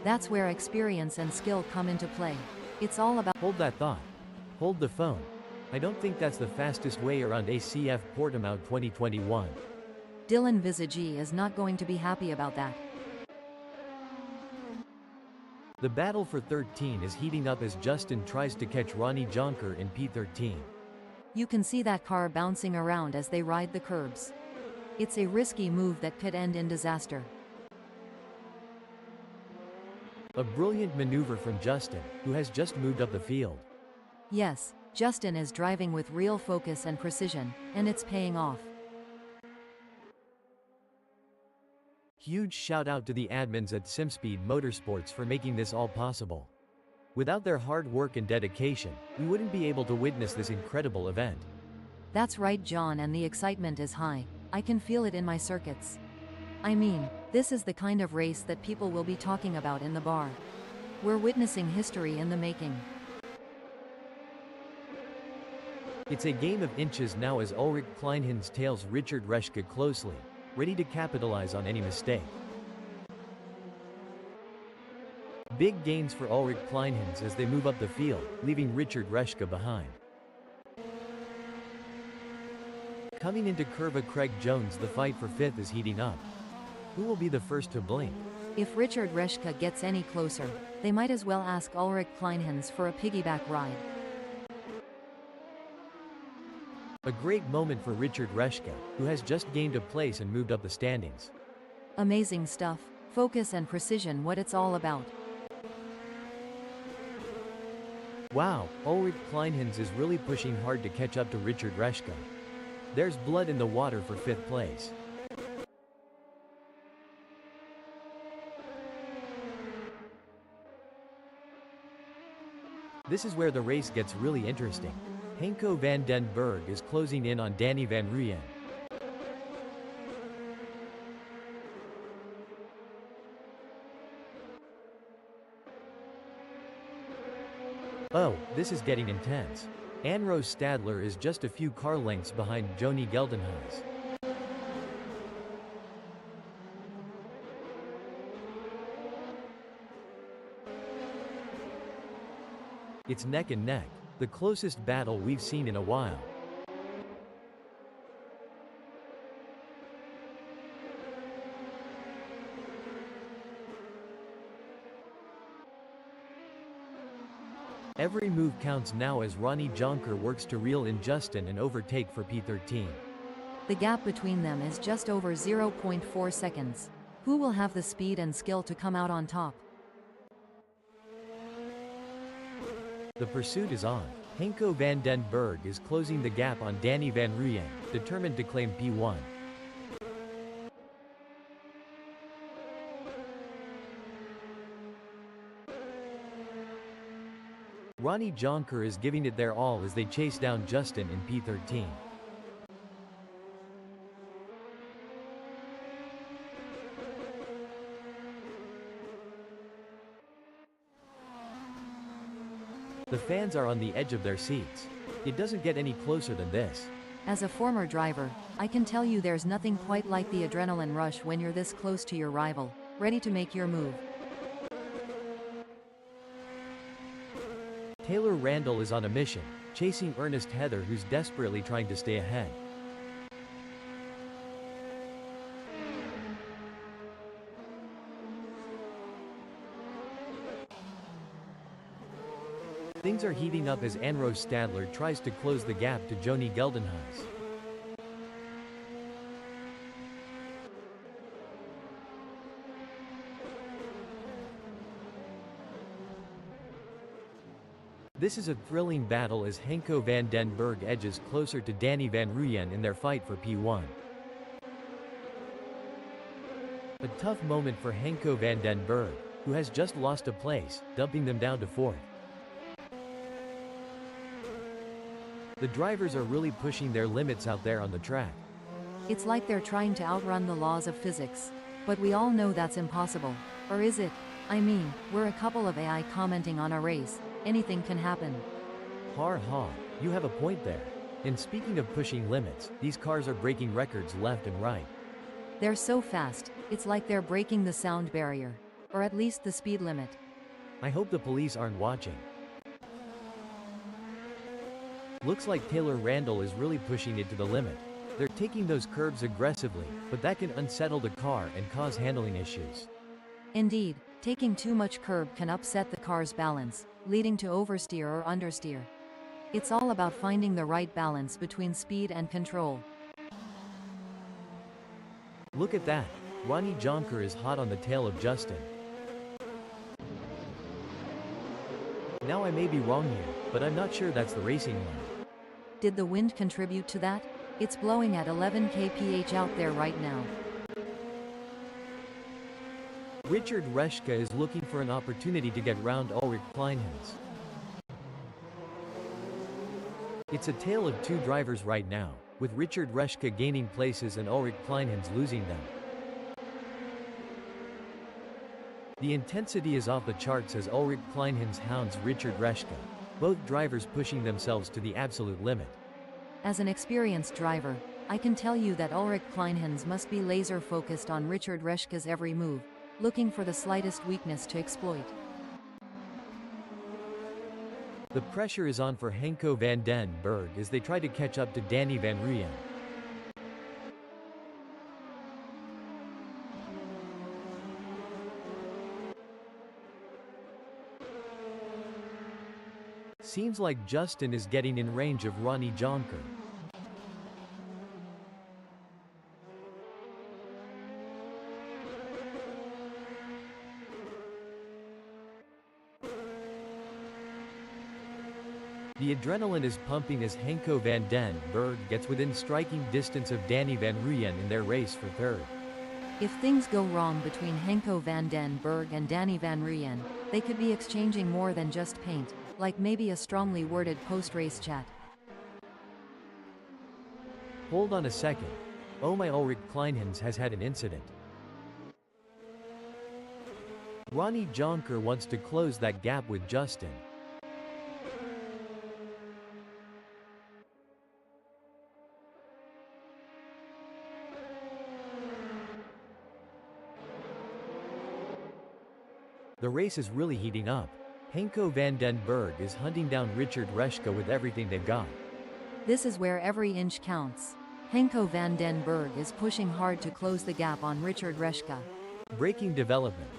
That's where experience and skill come into play. It's all about— Hold that thought. Hold the phone. I don't think that's the fastest way around ACF Portimao 2021. Dylan Visagi is not going to be happy about that. The battle for 13 is heating up as Justin tries to catch Ronnie Jonker in P13. You can see that car bouncing around as they ride the curbs. It's a risky move that could end in disaster. A brilliant maneuver from Justin, who has just moved up the field. Yes, Justin is driving with real focus and precision, and it's paying off. Huge shout out to the admins at Simspeed Motorsports for making this all possible. Without their hard work and dedication, we wouldn't be able to witness this incredible event. That's right, John, and the excitement is high. I can feel it in my circuits. I mean, this is the kind of race that people will be talking about in the bar. We're witnessing history in the making. It's a game of inches now as Ulrich Kleinhans tails Richard Reschke closely, ready to capitalize on any mistake. Big gains for Ulrich Kleinhans as they move up the field, leaving Richard Reschke behind. Coming into Curva Craig Jones, the fight for 5th is heating up. Who will be the first to blink? If Richard Reschke gets any closer, they might as well ask Ulrich Kleinhans for a piggyback ride. A great moment for Richard Reschke, who has just gained a place and moved up the standings. Amazing stuff. Focus and precision, what it's all about. Wow, Ulrich Kleinhans is really pushing hard to catch up to Richard Reschke. There's blood in the water for 5th place. This is where the race gets really interesting. Henko van den Berg is closing in on Danny van Rooyen. Oh, this is getting intense. Anrose Stadler is just a few car lengths behind Joni Geldenhuys. It's neck and neck, the closest battle we've seen in a while. Every move counts now as Ronnie Jonker works to reel in Justin and overtake for P13. The gap between them is just over 0.4 seconds. Who will have the speed and skill to come out on top? The pursuit is on. Henko van den Berg is closing the gap on Danny van Rooyen, determined to claim P1. Ronnie Jonker is giving it their all as they chase down Justin in P13. The fans are on the edge of their seats. It doesn't get any closer than this. As a former driver, I can tell you there's nothing quite like the adrenaline rush when you're this close to your rival, ready to make your move. Taylor Randall is on a mission, chasing Ernest Heather, who's desperately trying to stay ahead. Things are heating up as Anrose Stadler tries to close the gap to Joni Geldenhuys. This is a thrilling battle as Henko van den Berg edges closer to Danny van Rooyen in their fight for P1. A tough moment for Henko van den Berg, who has just lost a place, dumping them down to 4th. The drivers are really pushing their limits out there on the track. It's like they're trying to outrun the laws of physics. But we all know that's impossible. Or is it? I mean, we're a couple of AI commenting on a race. Anything can happen. Har ha, you have a point there. And speaking of pushing limits, these cars are breaking records left and right. They're so fast, it's like they're breaking the sound barrier. Or at least the speed limit. I hope the police aren't watching. Looks like Taylor Randall is really pushing it to the limit. They're taking those curbs aggressively, but that can unsettle the car and cause handling issues. Indeed, Taking too much curb can upset the car's balance, leading to oversteer or understeer. It's all about finding the right balance between speed and control. Look at that. Ronnie Jonker is hot on the tail of Justin. Now I may be wrong here, but I'm not sure that's the racing line. Did the wind contribute to that? It's blowing at 11 kph out there right now. Richard Reschke is looking for an opportunity to get round Ulrich Kleinhans. It's a tale of two drivers right now, with Richard Reschke gaining places and Ulrich Kleinhans losing them. The intensity is off the charts as Ulrich Kleinhans hounds Richard Reschke, both drivers pushing themselves to the absolute limit. As an experienced driver, I can tell you that Ulrich Kleinhans must be laser focused on Richard Reschke's every move, looking for the slightest weakness to exploit. The pressure is on for Henko van den Berg as they try to catch up to Danny van Rooyen. Seems like Justin is getting in range of Ronnie Jonker. The adrenaline is pumping as Henko van den Berg gets within striking distance of Danny van Rooyen in their race for third. If things go wrong between Henko van den Berg and Danny van Rooyen, they could be exchanging more than just paint, like maybe a strongly worded post-race chat. Hold on a second. Oh my, Ulrich Kleinhans has had an incident. Ronnie Jonker wants to close that gap with Justin. The race is really heating up. Henko van den Berg is hunting down Richard Reschke with everything they've got. This is where every inch counts. Henko van den Berg is pushing hard to close the gap on Richard Reschke. Braking development.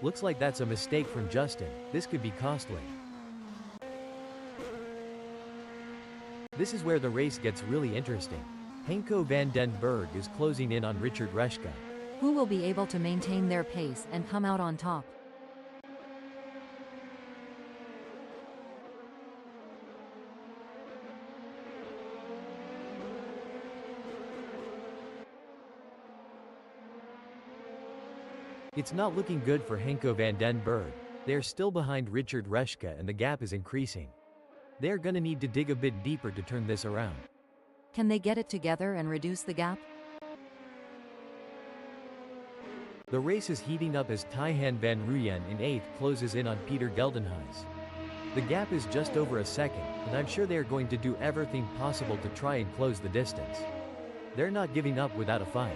Looks like that's a mistake from Justin. This could be costly. This is where the race gets really interesting. Henko van den Berg is closing in on Richard Reschke. Who will be able to maintain their pace and come out on top? It's not looking good for Henko van den Berg. They're still behind Richard Reschke and the gap is increasing. They're gonna need to dig a bit deeper to turn this around. Can they get it together and reduce the gap? The race is heating up as Tijhan van Rooyen in 8th closes in on Peter Geldenhuys. The gap is just over a second, and I'm sure they're going to do everything possible to try and close the distance. They're not giving up without a fight.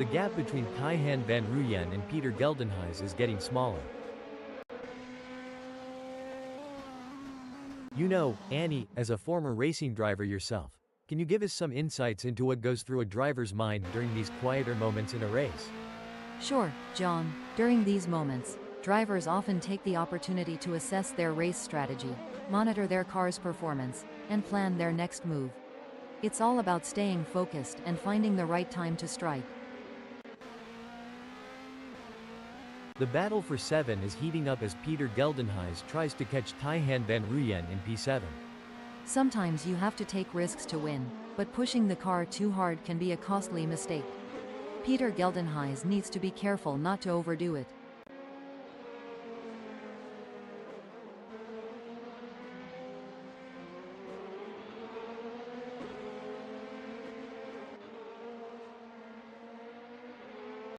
The gap between Tijhan van Rooyen and Peter Geldenhuys is getting smaller. You know, Annie, as a former racing driver yourself, can you give us some insights into what goes through a driver's mind during these quieter moments in a race? Sure, John. During these moments, drivers often take the opportunity to assess their race strategy, monitor their car's performance, and plan their next move. It's all about staying focused and finding the right time to strike. The battle for 7 is heating up as Peter Geldenhuys tries to catch Tijhan van Rooyen in P7. Sometimes you have to take risks to win, but pushing the car too hard can be a costly mistake. Peter Geldenhuys needs to be careful not to overdo it.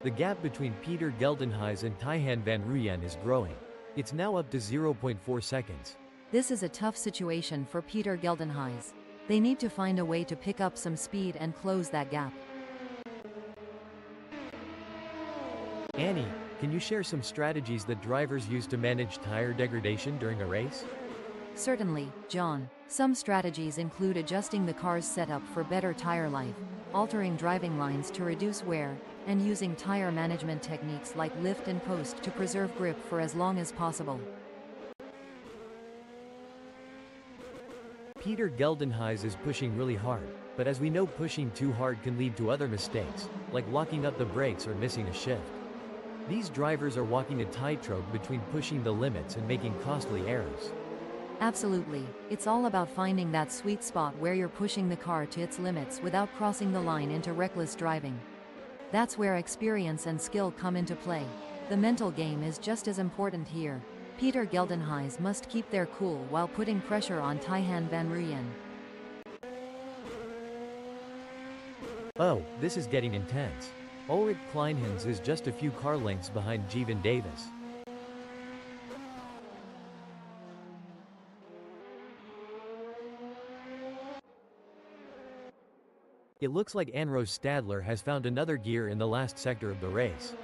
The gap between Peter Geldenhuys and Tijhan van Rooyen is growing. It's now up to 0.4 seconds. This is a tough situation for Peter Geldenhuys. They need to find a way to pick up some speed and close that gap. Annie, Can you share some strategies that drivers use to manage tire degradation during a race? Certainly, John. Some strategies include adjusting the car's setup for better tire life, altering driving lines to reduce wear, and using tire management techniques like lift and coast to preserve grip for as long as possible. Peter Geldenhuys is pushing really hard, but as we know, pushing too hard can lead to other mistakes, like locking up the brakes or missing a shift. These drivers are walking a tightrope between pushing the limits and making costly errors. Absolutely. It's all about finding that sweet spot where you're pushing the car to its limits without crossing the line into reckless driving. That's where experience and skill come into play. The mental game is just as important here. Peter Geldenhuys must keep their cool while putting pressure on Tijhan van Rooyen. Oh, this is getting intense. Ulrich Kleinhans is just a few car lengths behind Jeevan Davis. It looks like Anrose Stadler has found another gear in the last sector of the race.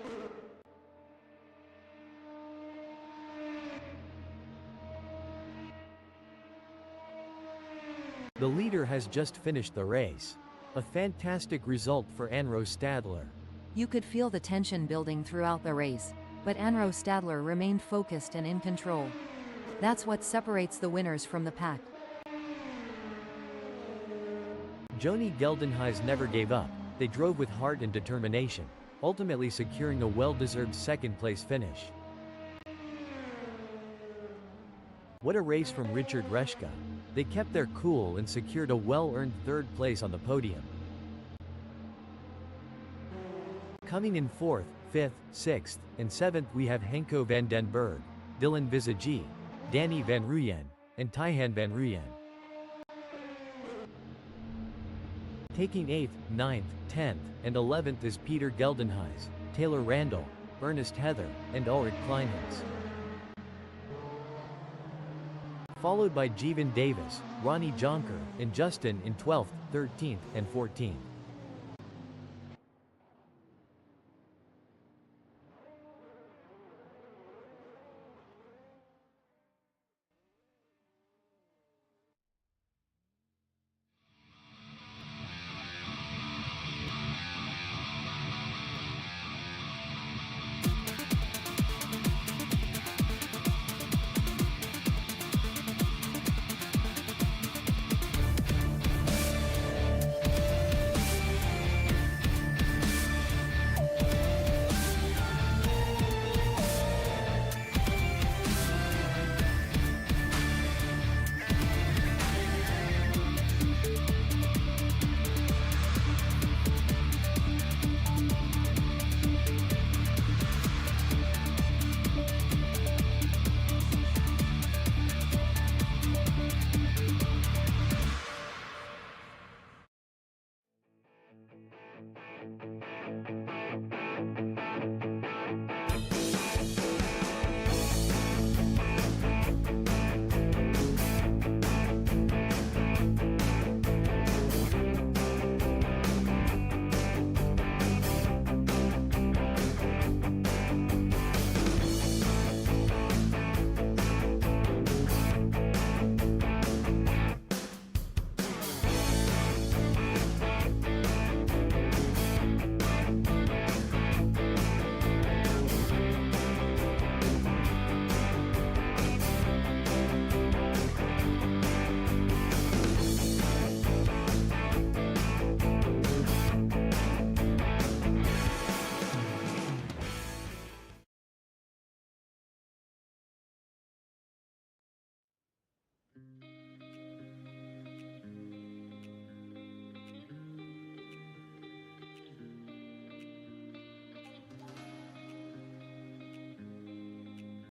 The leader has just finished the race. A fantastic result for Anrose Stadler. You could feel the tension building throughout the race, but Anrose Stadler remained focused and in control. That's what separates the winners from the pack. Joni Geldenhuys never gave up. They drove with heart and determination, ultimately securing a well-deserved second-place finish. What a race from Richard Reshka. They kept their cool and secured a well-earned third place on the podium. Coming in 4th, 5th, 6th, and 7th we have Henko van den Berg, Dylan Visagie, Danny van Rooyen, and Tijhan van Rooyen. Taking 8th, 9th, 10th, and 11th is Peter Geldenhuys, Taylor Randall, Ernest Heather, and Ulrich Kleinhans. Followed by Jeevan Davis, Ronnie Jonker, and Justin in 12th, 13th, and 14th.